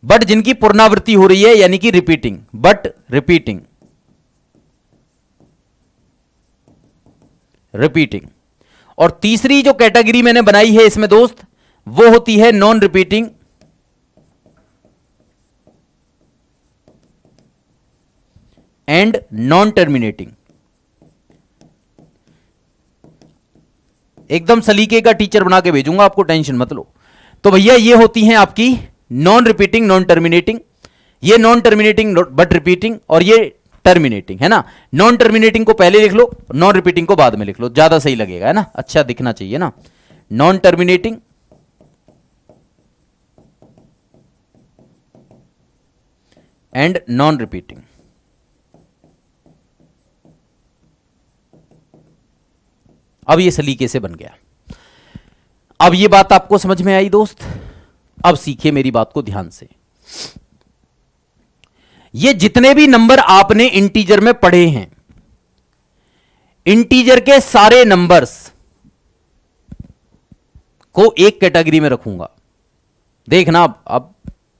Speaker 1: बट जिनकी पुनरावृत्ति हो रही है यानी कि रिपीटिंग, बट रिपीटिंग, रिपीटिंग। और तीसरी जो कैटेगरी मैंने बनाई है इसमें दोस्त वो होती है non repeating and non terminating. एकदम सलीके का टीचर बना के भेजूंगा आपको, टेंशन मत लो। तो भैया ये होती हैं आपकी नॉन रिपीटिंग, नॉन टर्मिनेटिंग, ये नॉन टर्मिनेटिंग बट रिपीटिंग, और ये टर्मिनेटिंग है ना। नॉन टर्मिनेटिंग को पहले लिख लो, नॉन रिपीटिंग को बाद में लिख लो, ज्यादा सही लगेगा, है ना, अच्छा दिखना चाहिए ना। Non terminating and non repeating. अब ये सलीके से बन गया। अब ये बात आपको समझ में आई दोस्त? अब सीखिए मेरी बात को ध्यान से। ये जितने भी नंबर आपने इंटीजर में पढ़े हैं, इंटीजर के सारे नंबर्स को एक कैटेगरी में रखूंगा। देखना अब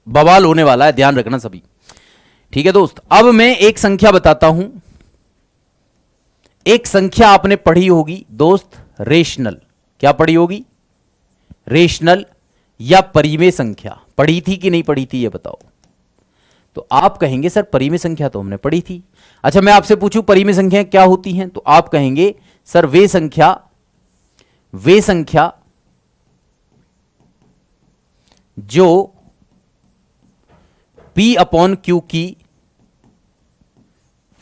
Speaker 1: बवाल होने वाला है, ध्यान रखना सभी। ठीक है दोस्त, अब मैं एक संख्या बताता हूं। एक संख्या आपने पढ़ी होगी दोस्त, रेशनल। क्या पढ़ी होगी? रेशनल या परिमेय संख्या। पढ़ी थी कि नहीं पढ़ी थी ये बताओ। तो आप कहेंगे सर परिमेय संख्या तो हमने पढ़ी थी। अच्छा मैं आपसे पूछूं परिमेय संख्याएं क्या होती हैं, तो आप कहेंगे सर वे संख्या जो P अपॉन Q की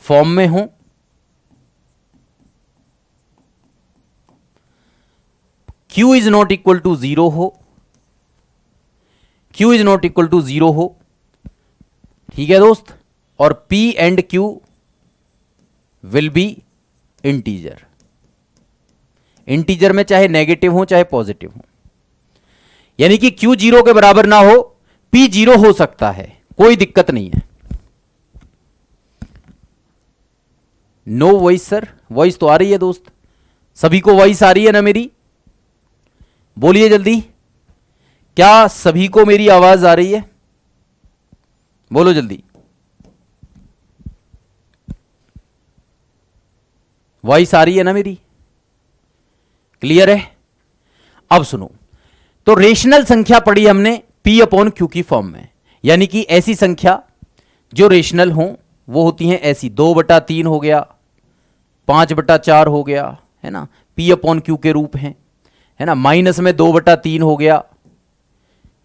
Speaker 1: फॉर्म में हो, Q is not equal to 0 हो, Q is not equal to 0 हो, ठीक है दोस्त, और P and Q will be integer. Integer में चाहे नेगेटिव हो चाहे पॉजिटिव हो, यानी कि Q 0 के बराबर ना हो, P 0 हो सकता है, कोई दिक्कत नहीं है। नो वॉइस सर, वॉइस तो आ रही है दोस्त, सभी को वॉइस आ रही है ना मेरी? बोलिए जल्दी, क्या सभी को मेरी आवाज आ रही है? बोलो जल्दी, वॉइस आ रही है ना मेरी? क्लियर है? अब सुनो, तो रेशनल संख्या पढ़ी हमने P अपॉन Q की फॉर्म में, यानी कि ऐसी संख्या जो रेशनल हो वो होती हैं ऐसी, 2/3 हो गया, 5/4 हो गया, है ना, P अपॉन Q के रूप हैं, है ना, माइनस में 2/3 हो गया,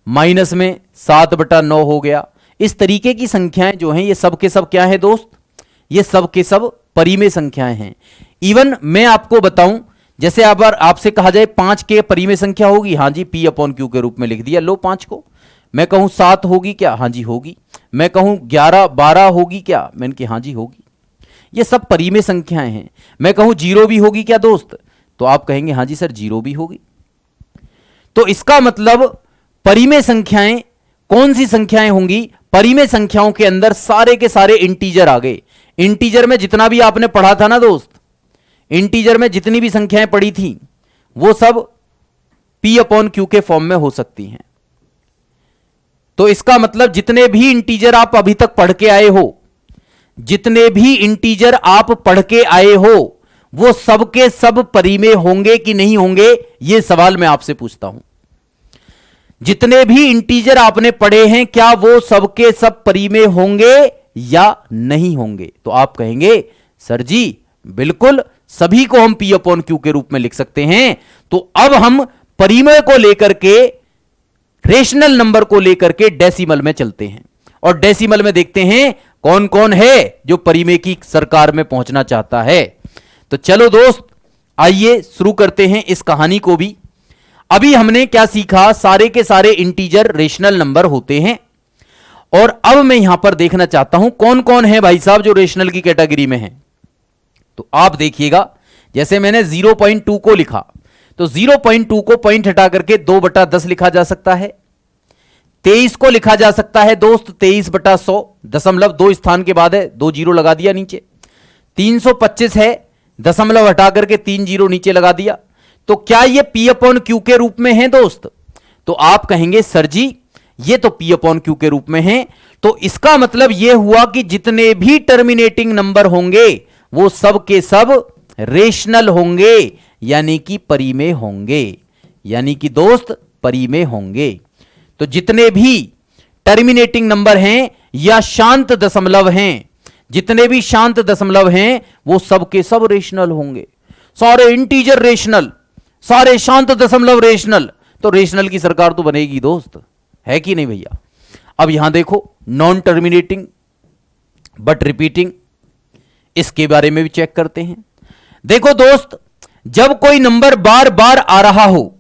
Speaker 1: माइनस में 7/9 हो गया। इस तरीके की संख्याएं जो हैं ये सब के सब क्या है दोस्त? ये सब के सब परिमेय संख्याएं हैं। इवन मैं आपको बताऊं, जैसे अगर आपसे कहा जाए 5 के परिमेय संख्या होगी, हाँ जी P अपॉन Q के रूप में लिख दिया, लो 5 को। मैं कहूं 7 होगी क्या? हाँ जी होगी। मैं कहूं 11-12 होगी क्या? मैंने कि हाँ जी होगी। ये सब परिमेय संख्याएं हैं। मैं कहूं 0 भी होगी क्या दोस्त? तो आप कहेंगे हाँ जी सर 0 भी होगी। तो इसका मतलब परिमेय संख्याएं कौन सी संख्याएं होंगी? परिमेय संख्याओं के अंदर सारे के सारे इंटीजर आ गए। इंटीजर में जितना भी आपने पढ़ा था ना दोस्त, इंटीजर में जितनी भी संख्याएं पढ़ी थी वो सब P अपॉन Q के फॉर्म में हो सकती हैं। तो इसका मतलब जितने भी इंटीजर आप अभी तक पढ़ के आए हो, जितने भी इंटीजर आप पढ़ के आए हो, वो सबके सब परिमेय होंगे कि नहीं होंगे, यह सवाल मैं आपसे पूछता हूं। जितने भी इंटीजर आपने पढ़े हैं क्या वो सबके सब परिमेय होंगे या नहीं होंगे? तो आप कहेंगे सर जी बिल्कुल, सभी को हम P अपॉन Q के रूप में लिख सकते हैं। तो अब हम परिमेय को लेकर के, रेशनल नंबर को लेकर के डेसिमल में चलते हैं और डेसिमल में देखते हैं कौन कौन है जो परिमेय की सरकार में पहुंचना चाहता है। तो चलो दोस्त आइए शुरू करते हैं इस कहानी को भी। अभी हमने क्या सीखा? सारे के सारे इंटीजर रेशनल नंबर होते हैं, और अब मैं यहां पर देखना चाहता हूं कौन कौन है भाई साहब जो रेशनल की कैटेगरी में है। तो आप देखिएगा, जैसे मैंने 0.2 को लिखा, तो 0.2 को पॉइंट हटा करके 2/10 लिखा जा सकता है। 23 को लिखा जा सकता है दोस्त 23/100, दशमलव 2 स्थान के बाद है, 2 जीरो लगा दिया नीचे। 325 है, दशमलव हटा करके 3 जीरो नीचे लगा दिया। तो क्या ये P अपॉन Q के रूप में है दोस्त? तो आप कहेंगे सर जी ये तो P अपॉन Q के रूप में है। तो इसका मतलब यह हुआ कि जितने भी टर्मिनेटिंग नंबर होंगे वो सब के सब रेशनल होंगे, यानी कि परिमेय होंगे, यानी कि दोस्त परिमेय होंगे। तो जितने भी टर्मिनेटिंग नंबर हैं या शांत दशमलव हैं, जितने भी शांत दशमलव हैं वो सब के सब रेशनल होंगे। सारे इंटीजर रेशनल, सारे शांत दशमलव रेशनल, तो रेशनल की सरकार तो बनेगी दोस्त, है कि नहीं भैया? अब यहां देखो नॉन टर्मिनेटिंग बट रिपीटिंग, इसके बारे में भी चेक करते हैं। देखो दोस्त, जब कोई नंबर बार बार आ रहा हो,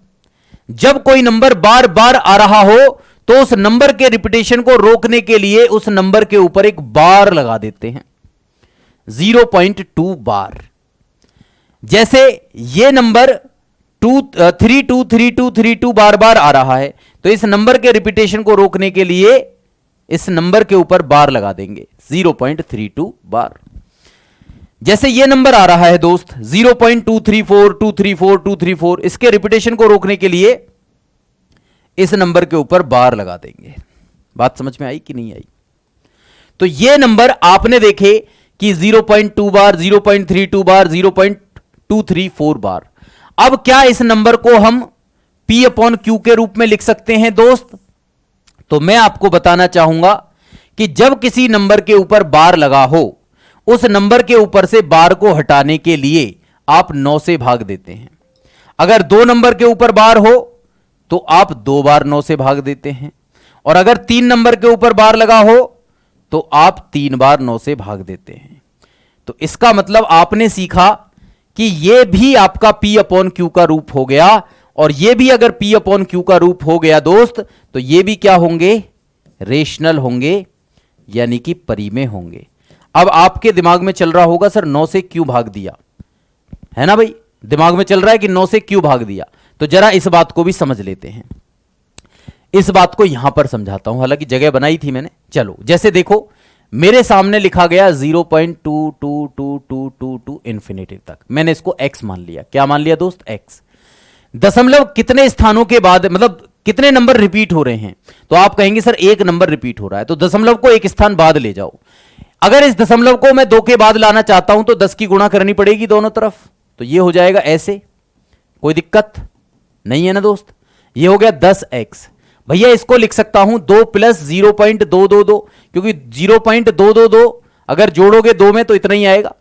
Speaker 1: जब कोई नंबर बार बार आ रहा हो तो उस नंबर के रिपीटेशन को रोकने के लिए उस नंबर के ऊपर एक बार लगा देते हैं, 0.2 बार। जैसे ये नंबर 323232 बार बार आ रहा है, तो इस नंबर के रिपीटेशन को रोकने के लिए इस नंबर के ऊपर बार लगा देंगे, 0.32 बार। जैसे ये नंबर आ रहा है दोस्त 0.234234, इसके रिपीटेशन को रोकने के लिए इस नंबर के ऊपर बार लगा देंगे। बात समझ में आई कि नहीं आई? तो ये नंबर आपने देखे कि 0.2 बार, 0.32 बार, 0.234 बार। अब क्या इस नंबर को हम P अपॉन Q के रूप में लिख सकते हैं दोस्त? तो मैं आपको बताना चाहूंगा कि जब किसी नंबर के ऊपर बार लगा हो, उस नंबर के ऊपर से बार को हटाने के लिए आप 9 से भाग देते हैं। अगर 2 नंबर के ऊपर बार हो तो आप 2 बार 9 से भाग देते हैं, और अगर 3 नंबर के ऊपर बार लगा हो तो आप 3 बार 9 से भाग देते हैं। तो इसका मतलब आपने सीखा कि यह भी आपका P अपॉन Q का रूप हो गया, और यह भी अगर P अपॉन Q का रूप हो गया दोस्त, तो यह भी क्या होंगे, रेशनल होंगे, यानी कि परिमेय होंगे। अब आपके दिमाग में चल रहा होगा सर 9 से क्यों भाग दिया, है ना भाई, दिमाग में चल रहा है कि 9 से क्यों भाग दिया। तो जरा इस बात को भी समझ लेते हैं, इस बात को यहां पर समझाता हूं, हालांकि जगह बनाई थी मैंने। चलो, जैसे देखो मेरे सामने लिखा गया 0.22222 इंफिनिटी तक, मैंने इसको x मान लिया। क्या मान लिया दोस्त, x। दशमलव कितने स्थानों के बाद, मतलब कितने नंबर रिपीट हो रहे हैं, तो आप कहेंगे सर 1 नंबर रिपीट हो रहा है, तो दशमलव को 1 स्थान बाद ले जाओ। अगर इस दशमलव को मैं 2 के बाद लाना चाहता हूं तो 10 की गुणा करनी पड़ेगी दोनों तरफ, तो ये हो जाएगा ऐसे, कोई दिक्कत नहीं है ना दोस्त। ये हो गया 10x। भैया इसको लिख सकता हूं 2 + 0.222, क्योंकि 0.222 अगर जोड़ोगे 2 में तो इतना ही आएगा।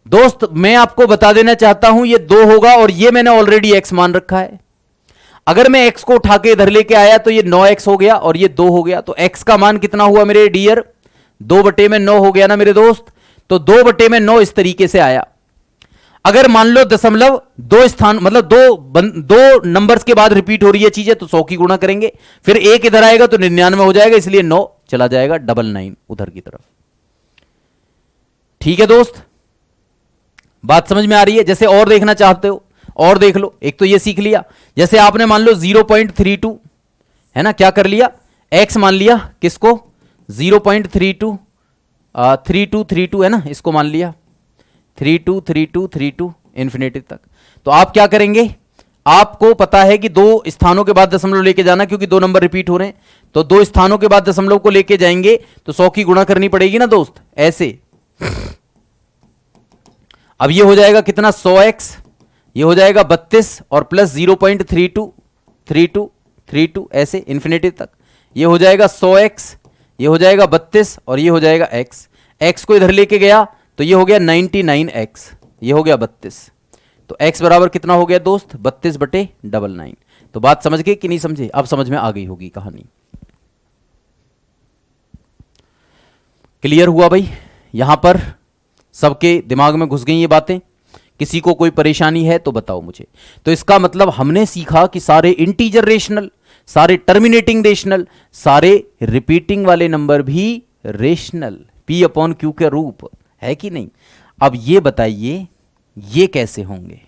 Speaker 1: दोस्त मैं आपको बता देना चाहता हूं ये 2 होगा, और ये मैंने ऑलरेडी x मान रखा है। अगर मैं x को उठा के इधर लेके आया तो ये 9x हो गया और ये 2 हो गया, तो x का मान कितना हुआ मेरे डियर, 2/9 हो गया ना मेरे दोस्त। तो 2/9 इस तरीके से आया। अगर मान लो दशमलव 2 स्थान, मतलब दो नंबर्स के बाद रिपीट हो रही है चीजें, तो 100 की गुणा करेंगे, फिर 1 इधर आएगा तो 99 हो जाएगा, इसलिए 9 चला जाएगा 99 उधर की तरफ। ठीक है दोस्त, बात समझ में आ रही है। जैसे और देखना चाहते हो और देख लो, एक तो ये सीख लिया, जैसे आपने मान लो 0.32 है ना, क्या कर लिया, x मान लिया, किसको, 0.32 3232 है ना, इसको मान लिया 323232 इंफिनिटी तक। तो आप क्या करेंगे, आपको पता है कि 2 स्थानों के बाद दशमलव लेके जाना, क्योंकि 2 नंबर रिपीट हो रहे हैं, तो 2 स्थानों के बाद दशमलव को लेके जाएंगे तो 100 की गुणा करनी पड़ेगी ना दोस्त, ऐसे। अब ये हो जाएगा कितना, 100x, ये हो जाएगा 32 और प्लस 0.323232 ऐसे इंफिनिटी तक। ये हो जाएगा 100x, ये हो जाएगा 32 और ये हो जाएगा x। x को इधर लेके गया तो ये हो गया 99x, ये हो गया 32। तो x बराबर कितना हो गया दोस्त, 32/99। तो बात समझ गए कि नहीं समझे, अब समझ में आ गई होगी कहानी। क्लियर हुआ भाई, यहां पर सबके दिमाग में घुस गई ये बातें, किसी को कोई परेशानी है तो बताओ मुझे। तो इसका मतलब हमने सीखा कि सारे इंटीजर रेशनल, सारे टर्मिनेटिंग रेशनल, सारे रिपीटिंग वाले नंबर भी रेशनल, P अपॉन Q के रूप है कि नहीं। अब ये बताइए ये कैसे होंगे।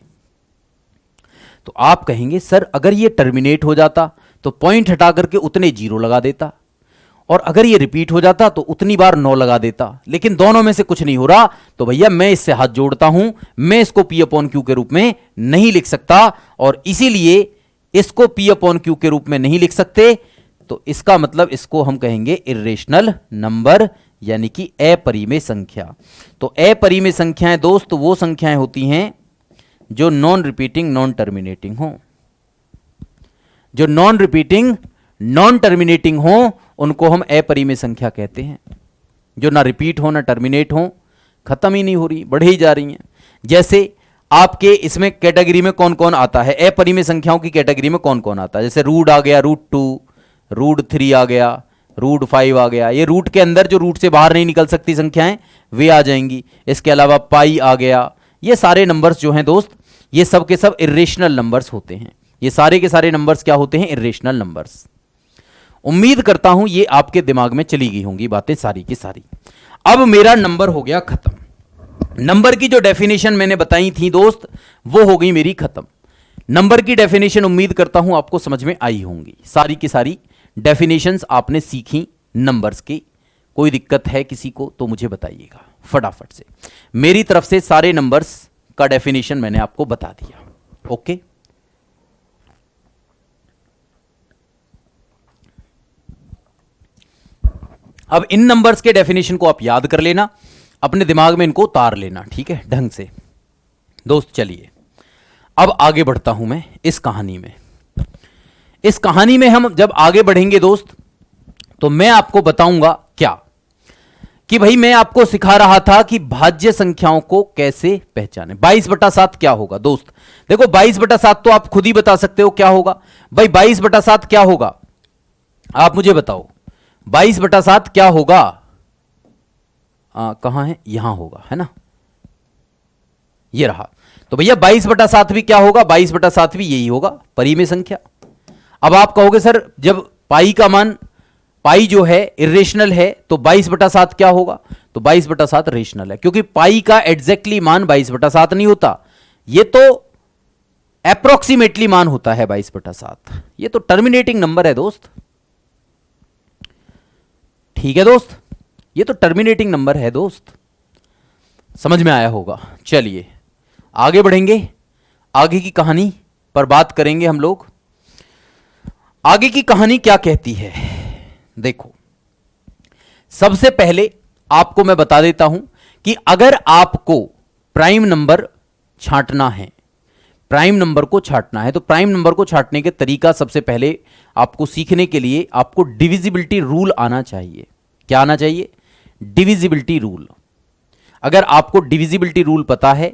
Speaker 1: तो आप कहेंगे सर अगर ये टर्मिनेट हो जाता तो पॉइंट हटा करके उतने 0 लगा देता, और अगर ये रिपीट हो जाता तो उतनी बार 9 लगा देता, लेकिन दोनों में से कुछ नहीं हो रहा, तो भैया मैं इससे हाथ जोड़ता हूं, मैं इसको P अपॉन Q के रूप में नहीं लिख सकता, और इसीलिए इसको P अपॉन Q के रूप में नहीं लिख सकते। तो इसका मतलब इसको हम कहेंगे इर्रेशनल नंबर, यानी कि अपरिमेय संख्या। तो अपरिमेय संख्याएं दोस्त वो संख्याएं होती हैं जो नॉन रिपीटिंग नॉन टर्मिनेटिंग हो। जो नॉन रिपीटिंग नॉन टर्मिनेटिंग हो उनको हम अपरिमेय संख्या कहते हैं। जो ना रिपीट हो ना टर्मिनेट हो, खत्म ही नहीं हो रही, बढ़े ही जा रही हैं। जैसे आपके इसमें कैटेगरी में कौन कौन आता है, अपरिमेय संख्याओं की कैटेगरी में कौन कौन आता है, जैसे रूट आ गया, √2, √3 आ गया, √5 आ गया। ये रूट के अंदर जो रूट से बाहर नहीं निकल सकती संख्याएं वे आ जाएंगी। इसके अलावा पाई आ गया। ये सारे नंबर्स जो हैं दोस्त, ये सब के सब इर्रेशनल नंबर्स होते हैं। ये सारे के सारे नंबर्स क्या होते हैं, इर्रेशनल नंबर्स। उम्मीद करता हूं ये आपके दिमाग में चली गई होंगी बातें सारी की सारी। अब मेरा नंबर हो गया खत्म। नंबर की जो डेफिनेशन मैंने बताई थी दोस्त वो हो गई मेरी खत्म। नंबर की डेफिनेशन उम्मीद करता हूं आपको समझ में आई होंगी। सारी की सारी डेफिनेशंस आपने सीखी नंबर्स की। कोई दिक्कत है किसी को तो मुझे बताइएगा फटाफट से। मेरी तरफ से सारे नंबर्स का डेफिनेशन मैंने आपको बता दिया। ओके, अब इन नंबर्स के डेफिनेशन को आप याद कर लेना, अपने दिमाग में इनको उतार लेना, ठीक है, ढंग से। दोस्त चलिए अब आगे बढ़ता हूं मैं इस कहानी में। इस कहानी में हम जब आगे बढ़ेंगे दोस्त तो मैं आपको बताऊंगा क्या, कि भाई मैं आपको सिखा रहा था कि भाज्य संख्याओं को कैसे पहचाने। 22/7 क्या होगा दोस्त? देखो 22/7 तो आप खुद ही बता सकते हो क्या होगा। भाई 22/7 क्या होगा, आप मुझे बताओ 22/7 क्या होगा? कहां है, यहां होगा, है ना, ये रहा। तो भैया 22/7 भी क्या होगा? 22/7 भी यही होगा, परिमेय संख्या। अब आप कहोगे सर जब पाई का मान, पाई जो है इरेशनल है, तो 22/7 क्या होगा? तो 22/7 रेशनल है, क्योंकि पाई का एग्जैक्टली मान 22/7 नहीं होता, ये तो अप्रोक्सीमेटली मान होता है 22/7। ये तो टर्मिनेटिंग नंबर है दोस्त, ठीक है दोस्त, ये तो टर्मिनेटिंग नंबर है दोस्त, समझ में आया होगा। चलिए आगे बढ़ेंगे, आगे की कहानी पर बात करेंगे हम लोग। आगे की कहानी क्या कहती है, देखो सबसे पहले आपको मैं बता देता हूं कि अगर आपको प्राइम नंबर छांटना है, प्राइम नंबर को छांटना है, तो प्राइम नंबर को छांटने के तरीका सबसे पहले आपको सीखने के लिए आपको डिविजिबिलिटी रूल आना चाहिए। क्या आना चाहिए? Divisibility rule. अगर आपको डिविजिबिलिटी रूल पता है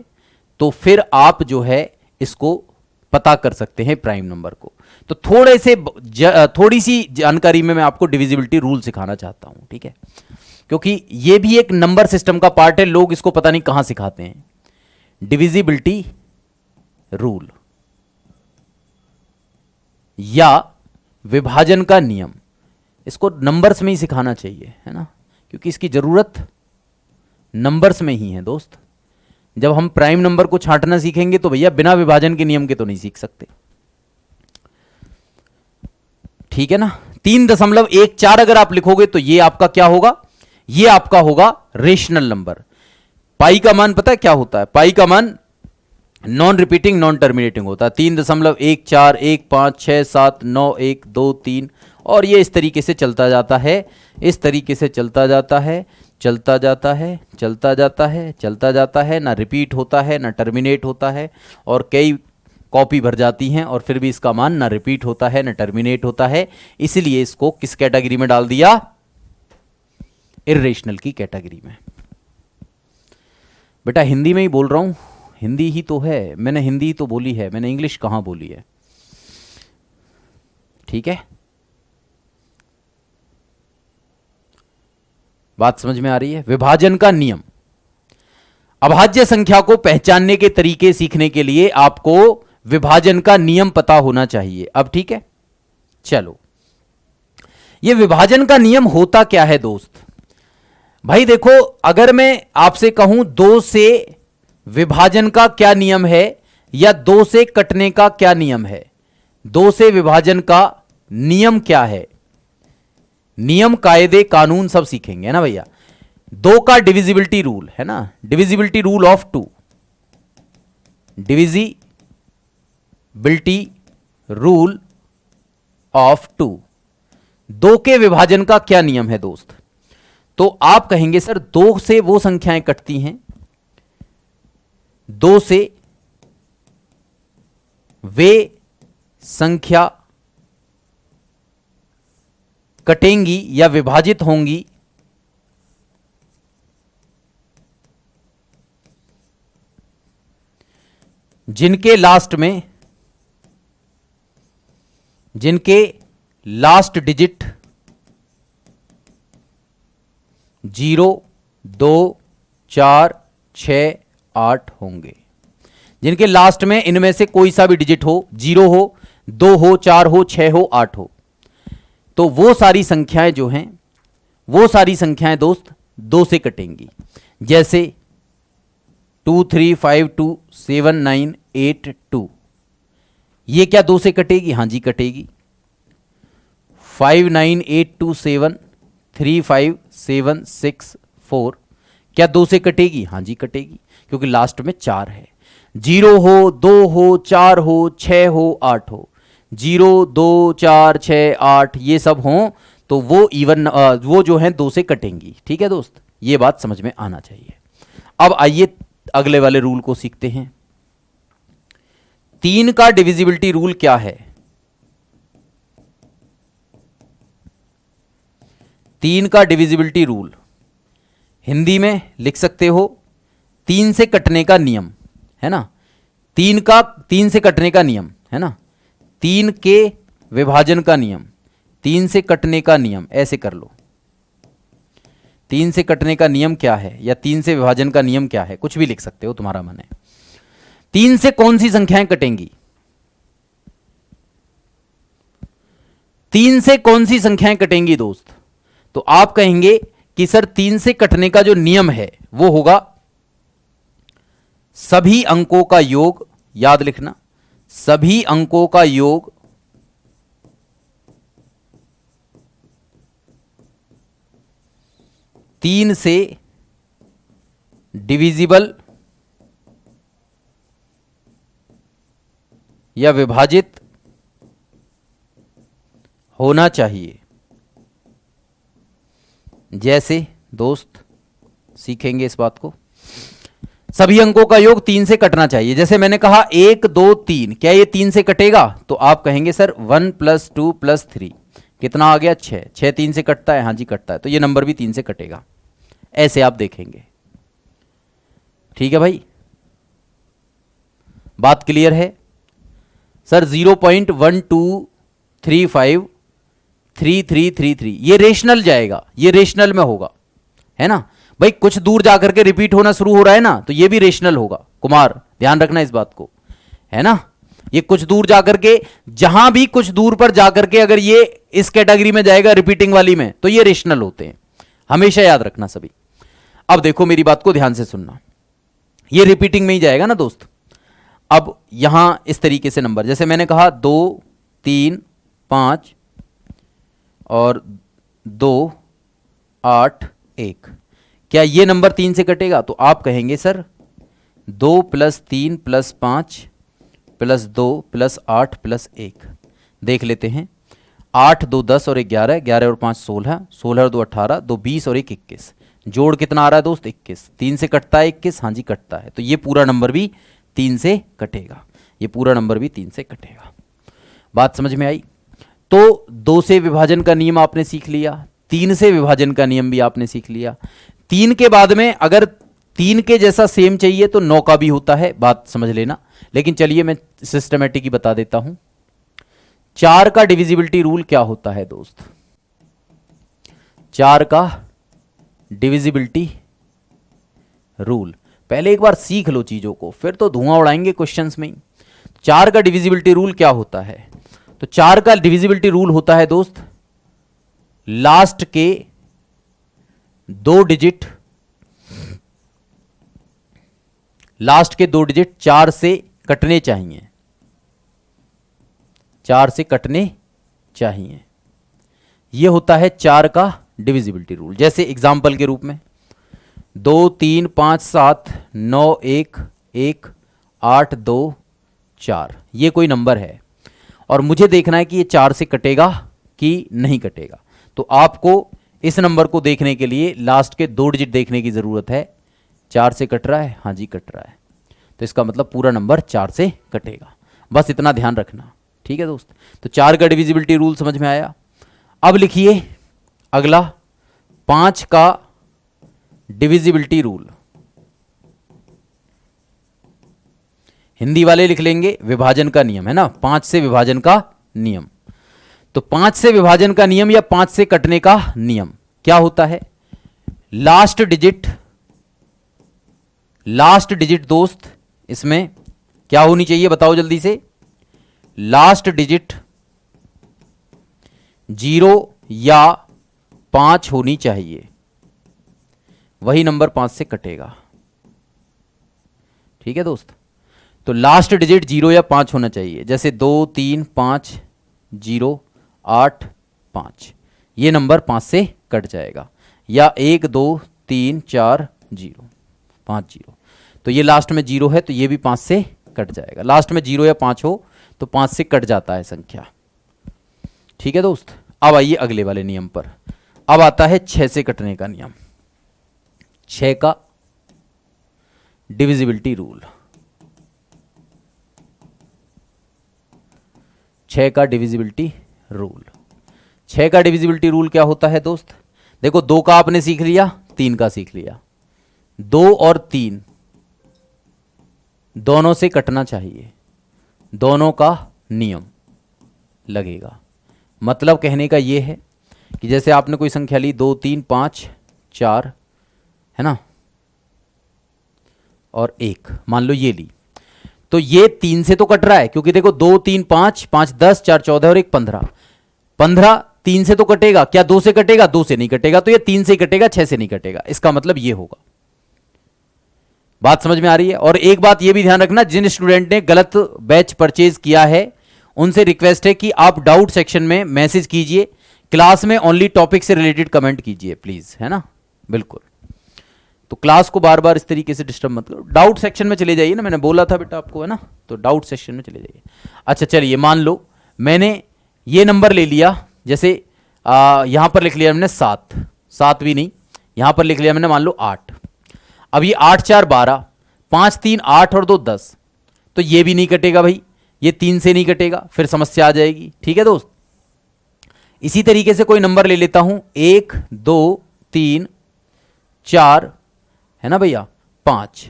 Speaker 1: तो फिर आप जो है इसको पता कर सकते हैं प्राइम नंबर को। तो थोड़ी सी जानकारी में मैं आपको डिविजिबिलिटी रूल सिखाना चाहता हूं, ठीक है, क्योंकि यह भी एक नंबर सिस्टम का पार्ट है, लोग इसको पता नहीं कहां सिखाते हैं। डिविजिबिलिटी रूल या विभाजन का नियम, इसको नंबर्स में ही सिखाना चाहिए, है ना, क्योंकि इसकी जरूरत नंबर्स में ही है दोस्त। जब हम प्राइम नंबर को छांटना सीखेंगे तो भैया बिना विभाजन के नियम के तो नहीं सीख सकते, ठीक है ना। 3.14 अगर आप लिखोगे तो ये आपका क्या होगा? ये आपका होगा रेशनल नंबर। पाई का मान पता है क्या होता है? पाई का मान नॉन रिपीटिंग नॉन टर्मिनेटिंग होता है। 3.14 1 5 6 7 9 1 2 3 और ये इस तरीके से चलता जाता है, इस तरीके से चलता जाता है, चलता जाता है, चलता जाता है, चलता जाता है, ना रिपीट होता है ना टर्मिनेट होता है, और कई कॉपी भर जाती हैं और फिर भी इसका मान ना रिपीट होता है ना टर्मिनेट होता है। इसलिए इसको किस कैटेगरी में डाल दिया? इर्रेशनल की कैटेगरी में। बेटा हिंदी में ही बोल रहा हूं, हिंदी ही तो है, मैंने हिंदी ही तो बोली है, मैंने इंग्लिश कहां बोली है, ठीक है, बात समझ में आ रही है। विभाजन का नियम, अभाज्य संख्या को पहचानने के तरीके सीखने के लिए आपको विभाजन का नियम पता होना चाहिए। अब ठीक है, चलो यह विभाजन का नियम होता क्या है दोस्त? भाई देखो, अगर मैं आपसे कहूं 2 से विभाजन का क्या नियम है या 2 से कटने का क्या नियम है, 2 से विभाजन का नियम क्या है, नियम कायदे कानून सब सीखेंगे, है ना भैया। 2 का डिविजिबिलिटी रूल है ना, divisibility rule of 2, divisibility rule of 2, 2 के विभाजन का क्या नियम है दोस्त? तो आप कहेंगे सर 2 से वो संख्याएं कटती हैं, 2 से वे संख्या कटेंगी या विभाजित होंगी जिनके लास्ट डिजिट 0 2 4 6 8 होंगे, जिनके लास्ट में इनमें से कोई सा भी डिजिट हो, 0 हो 2 हो 4 हो 6 हो 8 हो, तो वो सारी संख्याएं जो हैं, वो सारी संख्याएं दोस्त 2 से कटेंगी। जैसे 2 3 5 2 7 9 8 2, ये क्या 2 से कटेगी? हां जी कटेगी। 5 9 8 2 7 3 5 7 6 4, क्या 2 से कटेगी? हां जी कटेगी, क्योंकि लास्ट में 4 है। 0 हो 2 हो 4 हो 6 हो 8 हो, 0 2 4 6 8 ये सब हों तो वो इवन वो जो है 2 से कटेंगी, ठीक है दोस्त, ये बात समझ में आना चाहिए। अब आइए अगले वाले रूल को सीखते हैं। 3 का डिविजिबिलिटी रूल क्या है? 3 का डिविजिबिलिटी रूल हिंदी में लिख सकते हो 3 से कटने का नियम, है ना, 3 से कटने का नियम, है ना, 3 के विभाजन का नियम, 3 से कटने का नियम, ऐसे कर लो। 3 से कटने का नियम क्या है या 3 से विभाजन का नियम क्या है, कुछ भी लिख सकते हो, तुम्हारा मन है। 3 से कौन सी संख्याएं कटेंगी, 3 से कौन सी संख्याएं कटेंगी दोस्त? तो आप कहेंगे कि सर 3 से कटने का जो नियम है वो होगा सभी अंकों का योग, याद लिखना, सभी अंकों का योग तीन से डिविजिबल या विभाजित होना चाहिए। जैसे दोस्त सीखेंगे इस बात को, सभी अंकों का योग 3 से कटना चाहिए। जैसे मैंने कहा 1 2 3, क्या ये 3 से कटेगा? तो आप कहेंगे सर 1 + 2 + 3 कितना आ गया? 6। 6 3 से कटता है, हाँ जी कटता है, तो ये नंबर भी 3 से कटेगा। ऐसे आप देखेंगे। ठीक है भाई, बात क्लियर है? सर 0.12353333 ये रेशनल जाएगा, ये रेशनल में होगा, है ना भाई। कुछ दूर जाकर के रिपीट होना शुरू हो रहा है ना, तो ये भी रेशनल होगा। कुमार ध्यान रखना इस बात को, है ना। ये कुछ दूर जाकर के, जहां भी कुछ दूर पर जाकर के अगर ये इस कैटेगरी में जाएगा रिपीटिंग वाली में, तो ये रेशनल होते हैं, हमेशा याद रखना सभी। अब देखो मेरी बात को ध्यान से सुनना, ये रिपीटिंग में ही जाएगा ना दोस्त। अब यहां इस तरीके से नंबर, जैसे मैंने कहा 2 3 5 और 2 8 1, क्या ये नंबर 3 से कटेगा? तो आप कहेंगे सर 2 + 3 + 5 + 2 + 8 + 1। देख लेते हैं, 8 2 10 और 11, 11 और 5 16, 16 और 2 18, 2 20 और 1 21। जोड़ कितना आ रहा है दोस्त? 21। 3 से कटता है 21, हाँ जी कटता है, तो ये पूरा नंबर भी 3 से कटेगा, ये पूरा नंबर भी 3 से कटेगा। बात समझ में आई? तो 2 से विभाजन का नियम आपने सीख लिया, 3 से विभाजन का नियम भी आपने सीख लिया। 3 के बाद में अगर 3 के जैसा सेम चाहिए तो 9 का भी होता है, बात समझ लेना। लेकिन चलिए मैं सिस्टमेटिक ही बता देता हूं। 4 का डिविजिबिलिटी रूल क्या होता है दोस्त? 4 का डिविजिबिलिटी रूल पहले एक बार सीख लो चीजों को, फिर तो धुआं उड़ाएंगे क्वेश्चंस में ही। 4 का डिविजिबिलिटी रूल क्या होता है? तो 4 का डिविजिबिलिटी रूल होता है दोस्त, लास्ट के 2 डिजिट, लास्ट के 2 डिजिट 4 से कटने चाहिए, 4 से कटने चाहिए। यह होता है 4 का डिविजिबिलिटी रूल। जैसे एग्जाम्पल के रूप में 2 3 5 7 9 1 1 8 2 4, ये कोई नंबर है और मुझे देखना है कि ये 4 से कटेगा कि नहीं कटेगा। तो आपको इस नंबर को देखने के लिए लास्ट के 2 डिजिट देखने की जरूरत है। 4 से कट रहा है, हाँ जी कट रहा है, तो इसका मतलब पूरा नंबर 4 से कटेगा। बस इतना ध्यान रखना, ठीक है दोस्त। तो 4 का डिविजिबिलिटी रूल समझ में आया। अब लिखिए अगला 5 का डिविजिबिलिटी रूल। हिंदी वाले लिख लेंगे विभाजन का नियम, है ना, 5 से विभाजन का नियम। तो 5 से विभाजन का नियम या 5 से कटने का नियम क्या होता है? लास्ट डिजिट, लास्ट डिजिट दोस्त इसमें क्या होनी चाहिए बताओ जल्दी से? लास्ट डिजिट 0 या 5 होनी चाहिए, वही नंबर 5 से कटेगा। ठीक है दोस्त, तो लास्ट डिजिट 0 या 5 होना चाहिए। जैसे 2 3 5 0 8 5, ये नंबर 5 से कट जाएगा। या 1 2 3 4 0 5 0, तो ये लास्ट में 0 है तो ये भी 5 से कट जाएगा। लास्ट में 0 या 5 हो तो 5 से कट जाता है संख्या। ठीक है दोस्त, अब आइए अगले वाले नियम पर। अब आता है 6 से कटने का नियम, 6 का डिविजिबिलिटी रूल। 6 का डिविजिबिलिटी रूल, 6 का डिविजिबिलिटी रूल क्या होता है दोस्त? देखो 2 का आपने सीख लिया, 3 का सीख लिया। 2 और 3 दोनों से कटना चाहिए, दोनों का नियम लगेगा। मतलब कहने का यह है कि जैसे आपने कोई संख्या ली 2 3 5 4 है ना, और 1 मान लो ये ली, तो ये 3 से तो कट रहा है, क्योंकि देखो 2 3 5 5 10 4 14 और 1 15, 15 3 से तो कटेगा, क्या 2 से कटेगा? 2 से नहीं कटेगा, तो ये 3 से कटेगा, 6 से नहीं कटेगा। इसका मतलब ये होगा। बात समझ में आ रही है? और एक बात ये भी ध्यान रखना, जिन स्टूडेंट ने गलत बैच परचेज किया है उनसे रिक्वेस्ट है कि आप डाउट सेक्शन में मैसेज कीजिए, क्लास में ओनली टॉपिक से रिलेटेड कमेंट कीजिए प्लीज, है ना। बिल्कुल, तो क्लास को बार बार इस तरीके से डिस्टर्ब मत करो। डाउट सेक्शन में चले जाइए ना, मैंने बोला था बेटा आपको, है ना, तो डाउट सेक्शन में चले जाइए। अच्छा चलिए, मान लो मैंने ये नंबर ले लिया, जैसे यहां पर लिख लिया मैंने 7, 7 भी नहीं, यहां पर लिख लिया मैंने मान लो 8। अब ये 8 4 12, 5 3 8 और 2 10, तो ये भी नहीं कटेगा भाई, ये 3 से नहीं कटेगा, फिर समस्या आ जाएगी। ठीक है दोस्त, इसी तरीके से कोई नंबर ले लेता हूं, 1 2 3 4 है ना भैया, 5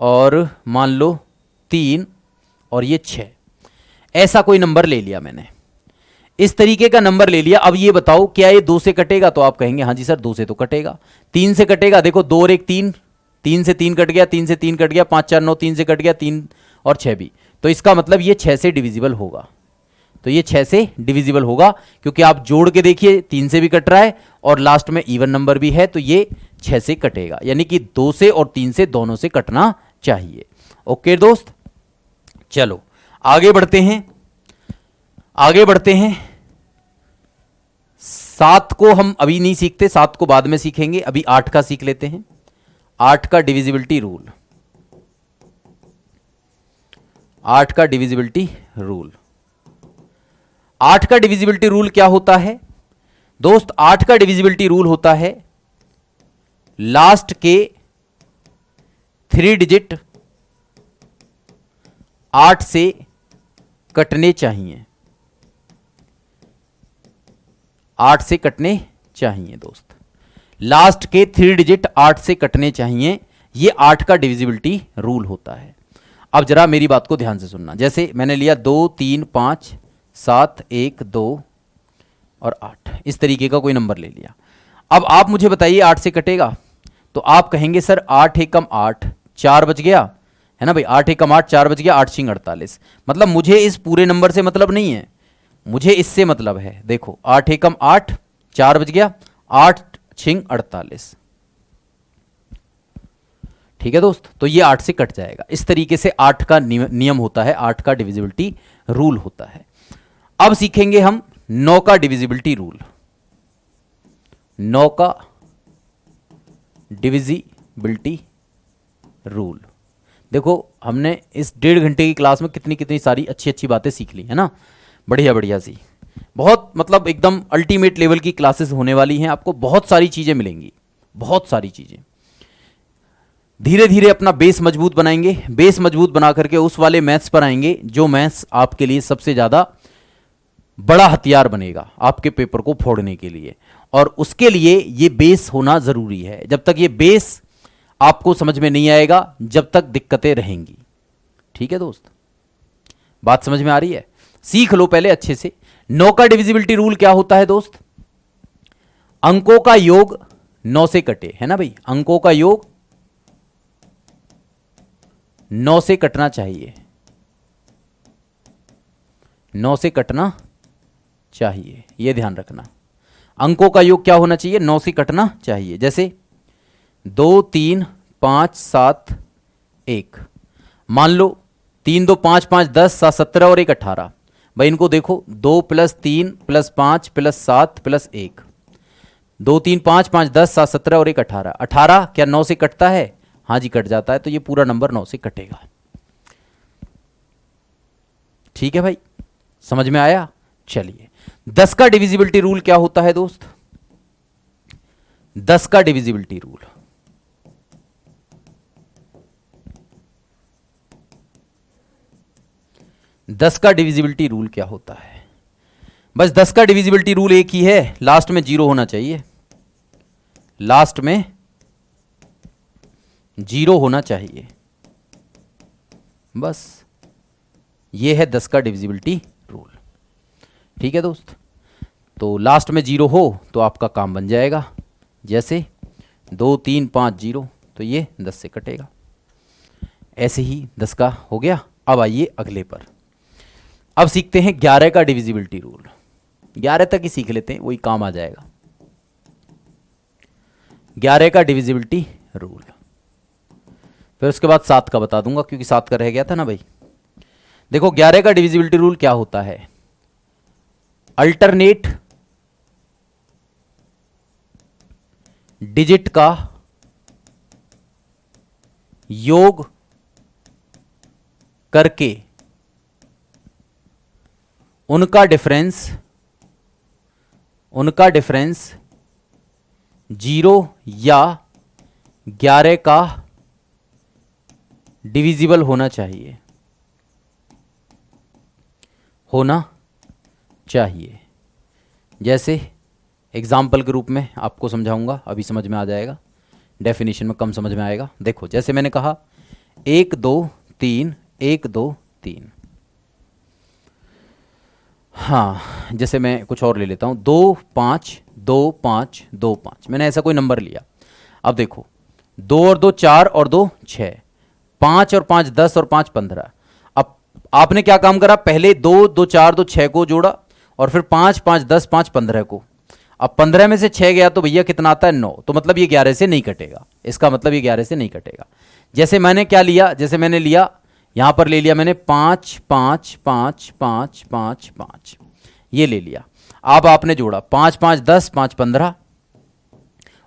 Speaker 1: और मान लो 3 और ये 6, ऐसा कोई नंबर ले लिया मैंने, इस तरीके का नंबर ले लिया। अब ये बताओ क्या ये 2 से कटेगा? तो आप कहेंगे हाँ जी सर 2 से तो कटेगा। 3 से कटेगा? देखो 2 और 1 3, 3 से 3 कट गया, 3 से 3 कट गया, 5 4 9 3 से कट गया, 3 और 6 भी, तो इसका मतलब ये 6 से डिविजिबल होगा। तो ये 6 से डिविजिबल होगा, क्योंकि आप जोड़ के देखिए 3 से भी कट रहा है और लास्ट में इवन नंबर भी है, तो ये 6 से कटेगा, यानी कि 2 से और 3 से दोनों से कटना चाहिए। ओके दोस्त, चलो आगे बढ़ते हैं, आगे बढ़ते हैं। 7 को हम अभी नहीं सीखते, 7 को बाद में सीखेंगे, अभी 8 का सीख लेते हैं। 8 का डिविजिबिलिटी रूल, 8 का डिविजिबिलिटी रूल। 8 का डिविजिबिलिटी रूल क्या होता है दोस्त? 8 का डिविजिबिलिटी रूल होता है लास्ट के 3 डिजिट 8 से कटने चाहिए, 8 से कटने चाहिए दोस्त, लास्ट के 3 डिजिट 8 से कटने चाहिए, ये 8 का डिविजिबिलिटी रूल होता है। अब जरा मेरी बात को ध्यान से सुनना, जैसे मैंने लिया 2 3 5 7 1 2 और 8, इस तरीके का कोई नंबर ले लिया। अब आप मुझे बताइए 8 से कटेगा? तो आप कहेंगे सर 8 एकम 8, 4 बच गया, है ना भाई, 8 एकम 8 4 बच गया, 8 छिंग 48। मतलब मुझे इस पूरे नंबर से मतलब नहीं है, मुझे इससे मतलब है। देखो 8 एकम 8, 4 बच गया, 8 छिंग 48। ठीक है दोस्त, तो ये 8 से कट जाएगा। इस तरीके से 8 का नियम होता है, 8 का डिविजिबिलिटी रूल होता है। अब सीखेंगे हम 9 का डिविजिबिलिटी रूल। 9 का डिविजिबिलिटी रूल, देखो हमने इस 1.5 घंटे की क्लास में कितनी कितनी सारी अच्छी अच्छी बातें सीख ली है ना, बढ़िया बढ़िया सी, बहुत मतलब एकदम अल्टीमेट लेवल की क्लासेस होने वाली हैं, आपको बहुत सारी चीजें मिलेंगी, बहुत सारी चीजें। धीरे धीरे अपना बेस मजबूत बनाएंगे, बेस मजबूत बना करके उस वाले मैथ्स पर आएंगे जो मैथ्स आपके लिए सबसे ज्यादा बड़ा हथियार बनेगा आपके पेपर को फोड़ने के लिए, और उसके लिए ये बेस होना जरूरी है। जब तक ये बेस आपको समझ में नहीं आएगा, जब तक दिक्कतें रहेंगी। ठीक है दोस्त, बात समझ में आ रही है? सीख लो पहले अच्छे से। 9 का डिविजिबिलिटी रूल क्या होता है दोस्त? अंकों का योग 9 से कटे, है ना भाई, अंकों का योग 9 से कटना चाहिए, 9 से कटना चाहिए, यह ध्यान रखना। अंकों का योग क्या होना चाहिए? 9 से कटना चाहिए। जैसे 2 3 5 7 1, मान लो 3 2 5 5 10 7 17 और 1 18। भाई इनको देखो, 2 + 3 + 5 + 7 + 1, 2 3 5 5 10 7 17 और 1 18। 18 क्या 9 से कटता है? हाँ जी कट जाता है, तो ये पूरा नंबर 9 से कटेगा। ठीक है भाई, समझ में आया? चलिए 10 का डिविजिबिलिटी रूल क्या होता है दोस्त? 10 का डिविजिबिलिटी रूल, दस का डिविजिबिलिटी रूल क्या होता है? बस 10 का डिविजिबिलिटी रूल एक ही है, लास्ट में 0 होना चाहिए, लास्ट में 0 होना चाहिए। बस ये है 10 का डिविजिबिलिटी रूल। ठीक है दोस्त, तो लास्ट में 0 हो तो आपका काम बन जाएगा। जैसे 2 3 5 0, तो ये 10 से कटेगा। ऐसे ही 10 का हो गया। अब आइए अगले पर। अब सीखते हैं 11 का डिविजिबिलिटी रूल। 11 तक ही सीख लेते हैं, वही काम आ जाएगा। 11 का डिविजिबिलिटी रूल, फिर उसके बाद 7 का बता दूंगा क्योंकि 7 का रह गया था ना भाई। देखो 11 का डिविजिबिलिटी रूल क्या होता है, अल्टरनेट डिजिट का योग करके उनका डिफरेंस 0 या 11 का डिविजिबल होना चाहिए, जैसे एग्जाम्पल के रूप में आपको समझाऊंगा, अभी समझ में आ जाएगा, डेफिनेशन में कम समझ में आएगा। देखो जैसे मैंने कहा 1 2 3 1 2 3। हाँ, जैसे मैं कुछ और ले लेता हूं, 2 5 2 5 2 5। मैंने ऐसा कोई नंबर लिया। अब देखो 2 और 2 4 और 2 6, 5 और 5 10 और 5 15। अब आपने क्या काम करा, पहले 2 2 4 2 6 को जोड़ा और फिर 5 5 10 5 15 को। अब 15 में से 6 गया तो भैया कितना आता है, 9। तो मतलब ये 11 से नहीं कटेगा, इसका मतलब ये 11 से नहीं कटेगा। जैसे मैंने क्या लिया, जैसे मैंने लिया यहां पर ले लिया मैंने 5 5 5 5 5 5, ये ले लिया। अब आपने जोड़ा 5 5 10 5 15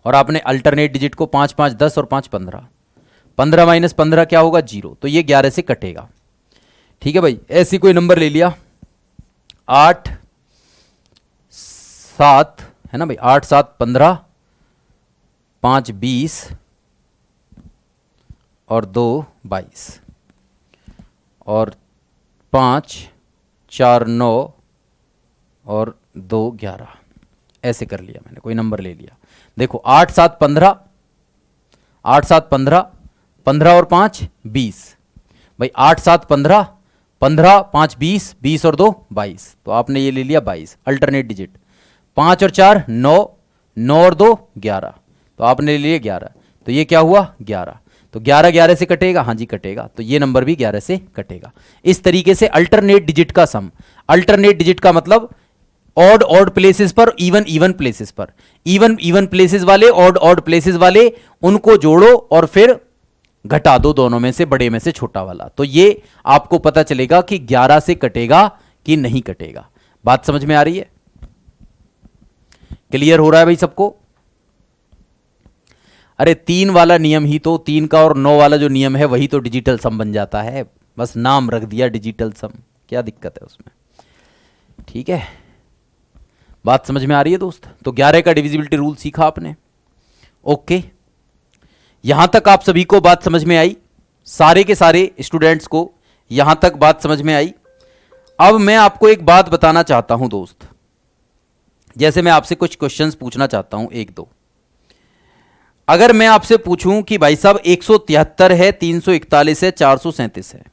Speaker 1: और आपने अल्टरनेट डिजिट को 5 5 10 और 5 15। 15 माइनस 15 क्या होगा, 0। तो ये 11 से कटेगा। ठीक है भाई, ऐसी कोई नंबर ले लिया 8 7, है ना भाई, 8 7 15, 5 20 और 2 22 और 5 4 9 और 2 11। ऐसे कर लिया मैंने, कोई नंबर ले लिया। देखो 8 7 15, 8 7 15, 15 और 5 20। भाई 8 7 15, 15 5 20, 20 और 2 22। तो आपने ये ले लिया 22 अल्टरनेट डिजिट। 5 और 4 9, 9 और 2 11। तो आपने ले लिया 11। तो ये क्या हुआ, 11। तो 11 11 से कटेगा, हाँ जी कटेगा। तो ये नंबर भी 11 से कटेगा। इस तरीके से अल्टरनेट डिजिट का सम, अल्टरनेट डिजिट का मतलब ऑड ऑड प्लेसेस पर, इवन इवन प्लेसेस पर, इवन इवन प्लेसेस वाले, ऑड ऑड प्लेसेस वाले, उनको जोड़ो और फिर घटा दो दोनों में से, बड़े में से छोटा वाला। तो ये आपको पता चलेगा कि 11 से कटेगा कि नहीं कटेगा। बात समझ में आ रही है, क्लियर हो रहा है भाई सबको? अरे 3 वाला नियम ही तो, 3 का और 9 वाला जो नियम है वही तो डिजिटल सम बन जाता है। बस नाम रख दिया डिजिटल सम, क्या दिक्कत है उसमें? ठीक है, बात समझ में आ रही है दोस्त? तो 11 का डिविजिबिलिटी रूल सीखा आपने। ओके, यहां तक आप सभी को बात समझ में आई, सारे के सारे स्टूडेंट्स को यहां तक बात समझ में आई। अब मैं आपको एक बात बताना चाहता हूं दोस्त, जैसे मैं आपसे कुछ क्वेश्चंस पूछना चाहता हूं, 1 2। अगर मैं आपसे पूछूं कि भाई साहब 173 है, 341 है, 437 है,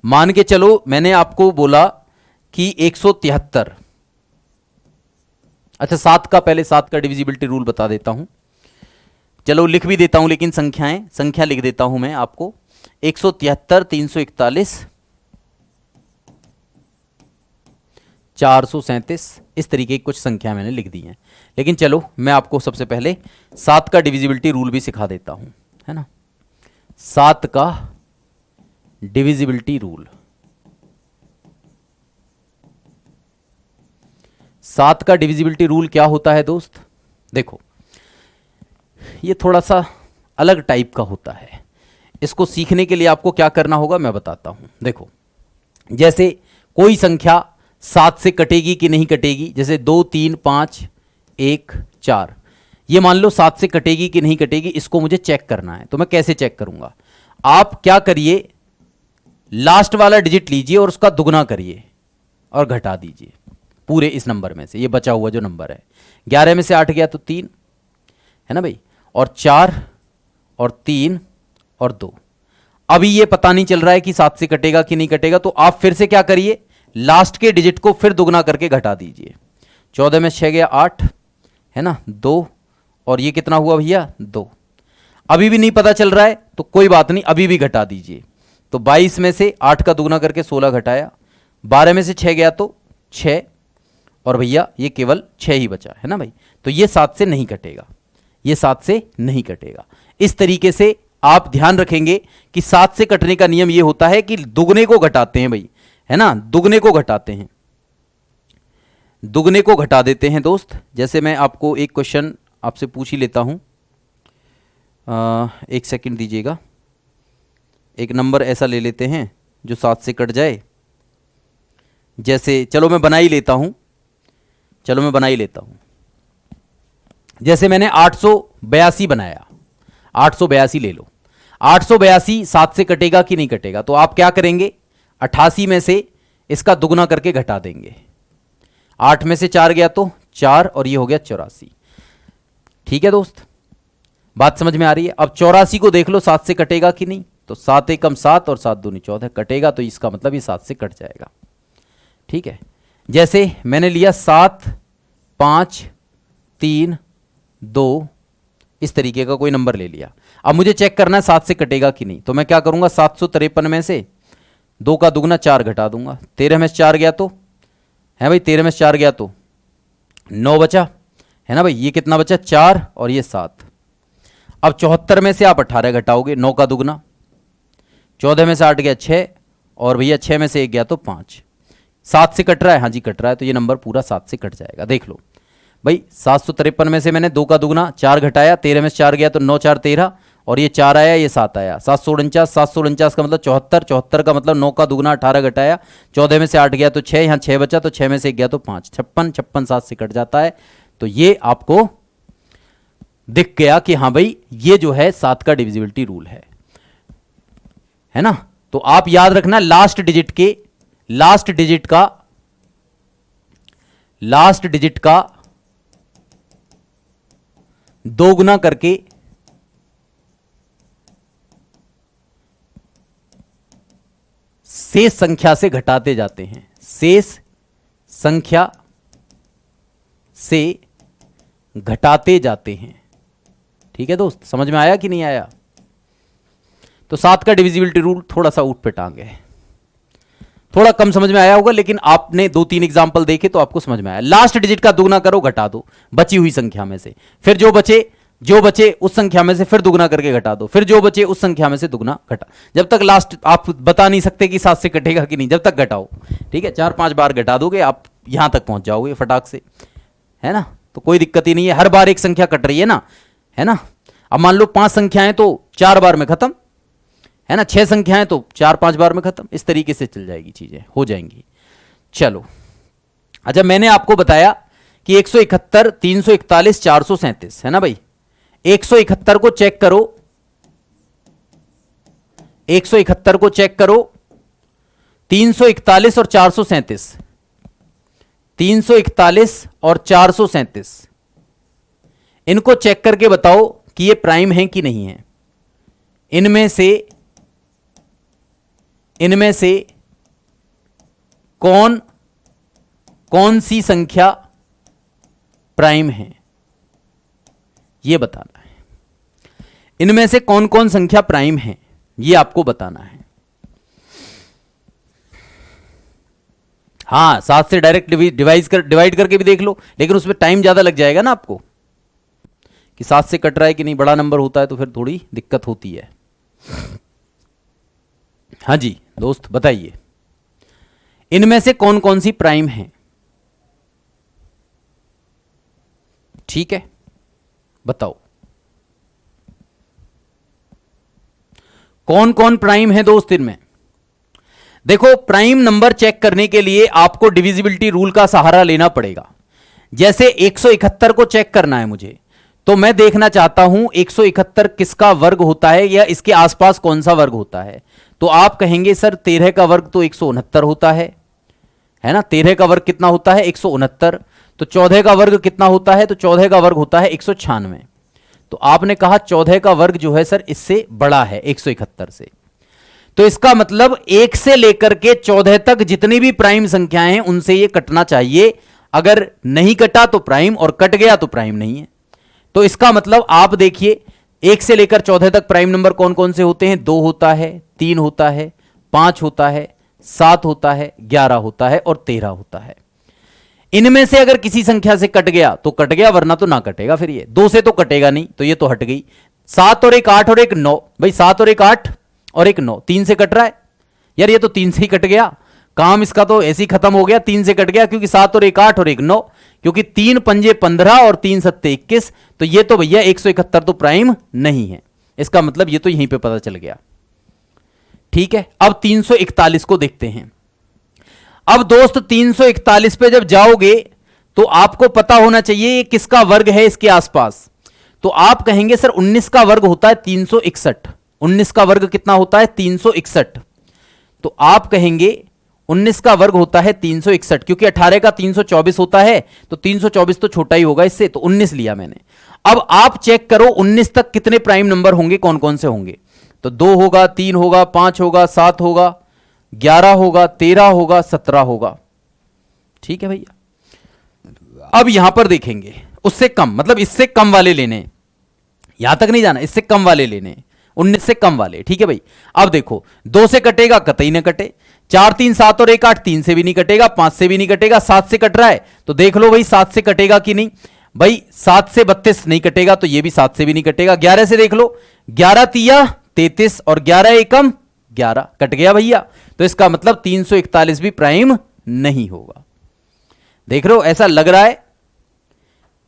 Speaker 1: मान के चलो मैंने आपको बोला कि 173। अच्छा 7 का, पहले 7 का डिविजिबिलिटी रूल बता देता हूं, चलो लिख भी देता हूं, लेकिन संख्या लिख देता हूं मैं आपको। 173 341 437, इस तरीके की कुछ संख्या मैंने लिख दी हैं। लेकिन चलो मैं आपको सबसे पहले 7 का डिविजिबिलिटी रूल भी सिखा देता हूं, है ना। 7 का डिविजिबिलिटी रूल, 7 का डिविजिबिलिटी रूल क्या होता है दोस्त? देखो ये थोड़ा सा अलग टाइप का होता है। इसको सीखने के लिए आपको क्या करना होगा मैं बताता हूं। देखो जैसे कोई संख्या 7 से कटेगी कि नहीं कटेगी, जैसे 2 3 5 1 4, ये मान लो 7 से कटेगी कि नहीं कटेगी, इसको मुझे चेक करना है। तो मैं कैसे चेक करूंगा? आप क्या करिए, लास्ट वाला डिजिट लीजिए और उसका दुगना करिए और घटा दीजिए पूरे इस नंबर में से, ये बचा हुआ जो नंबर है। 11 में से 8 गया तो 3, है ना भाई, और 4 और 3 और 2। अभी ये पता नहीं चल रहा है कि 7 से कटेगा कि नहीं कटेगा, तो आप फिर से क्या करिए, लास्ट के डिजिट को फिर दुगना करके घटा दीजिए। 14 में 6 गया 8, है ना, 2, और ये कितना हुआ भैया 2। अभी भी नहीं पता चल रहा है तो कोई बात नहीं, अभी भी घटा दीजिए। तो 22 में से 8 का दुगना करके 16 घटाया, 12 में से 6 गया तो 6, और भैया ये केवल 6 ही बचा, है ना भाई। तो ये 7 से नहीं कटेगा, ये 7 से नहीं कटेगा। इस तरीके से आप ध्यान रखेंगे कि 7 से कटने का नियम ये होता है कि दुगने को घटाते हैं भाई, है ना, दुगने को घटाते हैं, दुगने को घटा देते हैं दोस्त। जैसे मैं आपको एक क्वेश्चन आपसे पूछ ही लेता हूं, एक सेकंड दीजिएगा। एक नंबर ऐसा ले लेते हैं जो 7 से कट जाए। जैसे चलो मैं बना ही लेता हूं, चलो मैं बना ही लेता हूं। जैसे मैंने 882 बनाया, 882 ले लो। 882 7 से कटेगा कि नहीं कटेगा, तो आप क्या करेंगे, 88 में से इसका दुगना करके घटा देंगे। 8 में से 4 गया तो 4, और ये हो गया 84। ठीक है दोस्त, बात समझ में आ रही है। अब 84 को देख लो 7 से कटेगा कि नहीं, तो 7 एकम 7 और 7 दूनी 14, कटेगा, तो इसका मतलब ये 7 से कट जाएगा। ठीक है, जैसे मैंने लिया 7 5 3 2, इस तरीके का कोई नंबर ले लिया। अब मुझे चेक करना है 7 से कटेगा कि नहीं, तो मैं क्या करूंगा, 753 में से 2 का दुगना 4 घटा दूंगा। 13 में से 4 गया तो, है भाई, 13 में से 4 गया तो 9 बचा, है ना भाई। ये कितना बचा, 4 और ये 7। अब 74 में से आप 18 घटाओगे, 9 का दुगना। 14 में से 8 गया 6, और भैया 6 में से 1 गया तो 5। 7 से कट रहा है, हाँ जी कट रहा है, तो ये नंबर पूरा 7 से कट जाएगा। देख लो भाई, 753 में से मैंने 2 का दुगना 4 घटाया, 13 में से 4 गया तो 9 4 13, और ये 4 आया, ये 7 आया। 749, 749 का मतलब 74, 74 का मतलब 9 का दुगना 18 घटाया, 14 में से 8 गया तो 6, यहाँ 6 बचा, तो 6 में से 1 गया तो 5, 56, 56 7 से कट जाता है। तो ये आपको दिख गया कि हाँ भाई ये जो है 7 का डिविजिबिलिटी रूल है ना। तो आप याद रखना, लास्ट डिजिट का दोगुना करके शेष संख्या से घटाते जाते हैं, शेष संख्या से घटाते जाते हैं। ठीक है दोस्त, समझ में आया कि नहीं आया। तो 7 का डिविजिबिलिटी रूल थोड़ा सा ऊट पे टांग है, थोड़ा कम समझ में आया होगा, लेकिन आपने 2-3 एग्जांपल देखे तो आपको समझ में आया। लास्ट डिजिट का दुगना करो, घटा दो बची हुई संख्या में से, फिर जो बचे उस संख्या में से फिर दुगना करके घटा दो, फिर जो बचे उस संख्या में से दुगना घटा, जब तक लास्ट आप बता नहीं सकते कि 7 से कटेगा कि नहीं, जब तक घटाओ। ठीक है, 4-5 बार घटा दोगे आप यहां तक पहुंच जाओगे फटाक से, है ना। तो कोई दिक्कत ही नहीं है, हर बार एक संख्या कट रही है ना, है ना। अब मान लो 5 संख्याएं तो 4 बार में खत्म, है ना, 6 संख्याएं तो 4-5 बार में खत्म। इस तरीके से चल जाएगी, चीजें हो जाएंगी। चलो, अच्छा मैंने आपको बताया कि 171 341 437 है ना भाई। 171 को चेक करो, 171 को चेक करो, 341 और 437, 341 और 437, इनको चेक करके बताओ कि ये प्राइम है कि नहीं है। इनमें से कौन सी संख्या प्राइम है, यह बताना है। इनमें से कौन कौन संख्या प्राइम है यह आपको बताना है। हां, 7 से डायरेक्ट डिवाइड करके भी देख लो, लेकिन उसमें टाइम ज्यादा लग जाएगा ना आपको, कि 7 से कट रहा है कि नहीं, बड़ा नंबर होता है तो फिर थोड़ी दिक्कत होती है। हाँ जी दोस्त बताइए, इनमें से कौन कौन सी प्राइम है। ठीक है, बताओ कौन कौन प्राइम है दोस्त इनमें। देखो, प्राइम नंबर चेक करने के लिए आपको डिविजिबिलिटी रूल का सहारा लेना पड़ेगा। जैसे 171 को चेक करना है मुझे, तो मैं देखना चाहता हूं 171 किसका वर्ग होता है या इसके आसपास कौन सा वर्ग होता है। तो आप कहेंगे सर 13 का वर्ग तो 169 होता है ना। 13 का वर्ग कितना होता है, 169। तो 14 का वर्ग कितना होता है, तो 14 का वर्ग होता है 196। तो आपने कहा 14 का वर्ग जो है सर इससे बड़ा है 171 से, तो इसका मतलब 1 से लेकर के 14 तक जितनी भी प्राइम संख्याएं हैं उनसे ये कटना चाहिए। अगर नहीं कटा तो प्राइम, और कट गया तो प्राइम नहीं है। तो इसका मतलब आप देखिए 1 से लेकर 14 तक प्राइम नंबर कौन कौन से होते हैं? 2 होता है, 3 होता है, 5 होता है, 7 होता है, 11 होता है और 13 होता है। इनमें से अगर किसी संख्या से कट गया तो कट गया, वरना तो ना कटेगा। फिर ये 2 से तो कटेगा नहीं, तो ये तो हट गई। 7 और 1 8 और 1 9, भाई 7 और 1 8 और 1 9, 3 से कट रहा है यार, ये तो 3 से ही कट गया। काम इसका तो ऐसे ही खत्म हो गया, 3 से कट गया, क्योंकि 7 और 1 8 और 1 9, क्योंकि 3 पंजे 15 और 3 सत्ते 21, तो ये तो भैया 171 तो प्राइम नहीं है। इसका मतलब ये तो यहीं पे पता चल गया। ठीक है, अब 341 को देखते हैं। अब दोस्त 341 पे जब जाओगे तो आपको पता होना चाहिए ये किसका वर्ग है इसके आसपास। तो आप कहेंगे सर 19 का वर्ग होता है 361। 19 का वर्ग कितना होता है? 361। तो आप कहेंगे 19 का वर्ग होता है 361, क्योंकि 18 का 324 होता है, तो 324 तो छोटा ही होगा इससे, तो 19 लिया मैंने। अब आप चेक करो 19 तक कितने प्राइम नंबर होंगे, कौन कौन से होंगे? तो 2 होगा, 3 होगा, 5 होगा, 7 होगा, 11 होगा, 13 होगा, 17 होगा। ठीक है भैया। अब यहां पर देखेंगे उससे कम, मतलब इससे कम वाले लेने, यहां तक नहीं जाना, इससे कम वाले लेने, 19 से कम वाले। ठीक है भाई। अब देखो 2 से कटेगा, कतई ना कटे। 4 3 7 और 1 8, 3 से भी नहीं कटेगा, 5 से भी नहीं कटेगा, 7 से कट रहा है, तो देख लो भाई 7 से कटेगा कि नहीं। भाई 7 से 32 नहीं कटेगा, तो ये भी 7 से भी नहीं कटेगा। 11 से देख लो, 11 तिया 33 और 11 एकम 11, कट गया भैया। तो इसका मतलब 341 भी प्राइम नहीं होगा। देख रहे हो, ऐसा लग रहा है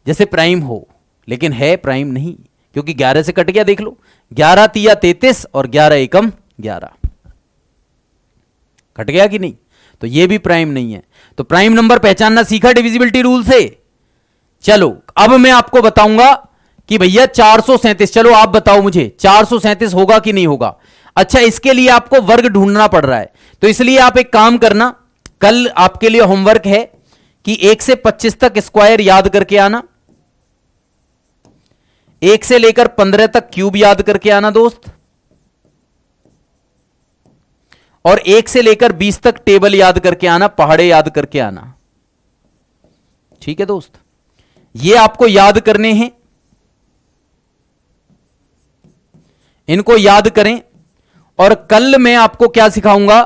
Speaker 1: जैसे प्राइम हो, लेकिन है प्राइम नहीं, क्योंकि 11 से कट गया। देख लो, 11 तिया 33 और 11 एकम 11, कट गया कि नहीं? तो ये भी प्राइम नहीं है। तो प्राइम नंबर पहचानना सीखा डिविजिबिलिटी रूल से। चलो अब मैं आपको बताऊंगा कि भैया 437, चलो आप बताओ मुझे 437 होगा कि नहीं होगा। अच्छा, इसके लिए आपको वर्ग ढूंढना पड़ रहा है, तो इसलिए आप एक काम करना, कल आपके लिए होमवर्क है कि 1 से 25 तक स्क्वायर याद करके आना, 1 से लेकर 15 तक क्यूब याद करके आना दोस्त, और 1 से लेकर 20 तक टेबल याद करके आना, पहाड़े याद करके आना। ठीक है दोस्त, ये आपको याद करने हैं, इनको याद करें। और कल मैं आपको क्या सिखाऊंगा?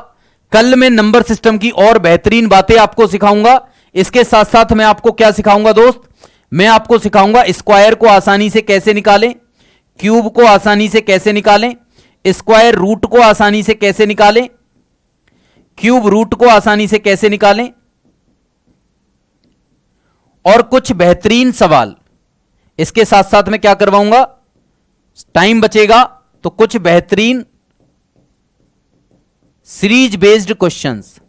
Speaker 1: कल मैं नंबर सिस्टम की और बेहतरीन बातें आपको सिखाऊंगा। इसके साथ साथ मैं आपको क्या सिखाऊंगा दोस्त? मैं आपको सिखाऊंगा स्क्वायर को आसानी से कैसे निकालें, क्यूब को आसानी से कैसे निकालें, स्क्वायर रूट को आसानी से कैसे निकालें, क्यूब रूट को आसानी से कैसे निकालें, और कुछ बेहतरीन सवाल। इसके साथ साथ मैं क्या करवाऊंगा, टाइम बचेगा तो कुछ बेहतरीन सीरीज बेस्ड क्वेश्चंस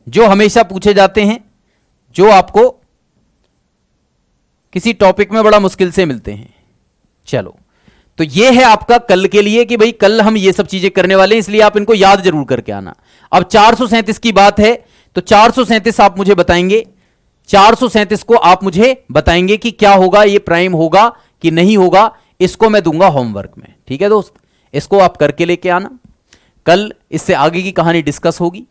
Speaker 1: जो हमेशा पूछे जाते हैं, जो आपको किसी टॉपिक में बड़ा मुश्किल से मिलते हैं। चलो, तो यह है आपका कल के लिए कि भाई कल हम ये सब चीजें करने वाले हैं, इसलिए आप इनको याद जरूर करके आना। अब 437 की बात है, तो 437 आप मुझे बताएंगे, 437 को आप मुझे बताएंगे कि क्या होगा, ये प्राइम होगा कि नहीं होगा। इसको मैं दूंगा होमवर्क में। ठीक है दोस्त, इसको आप करके लेके आना, कल इससे आगे की कहानी डिस्कस होगी।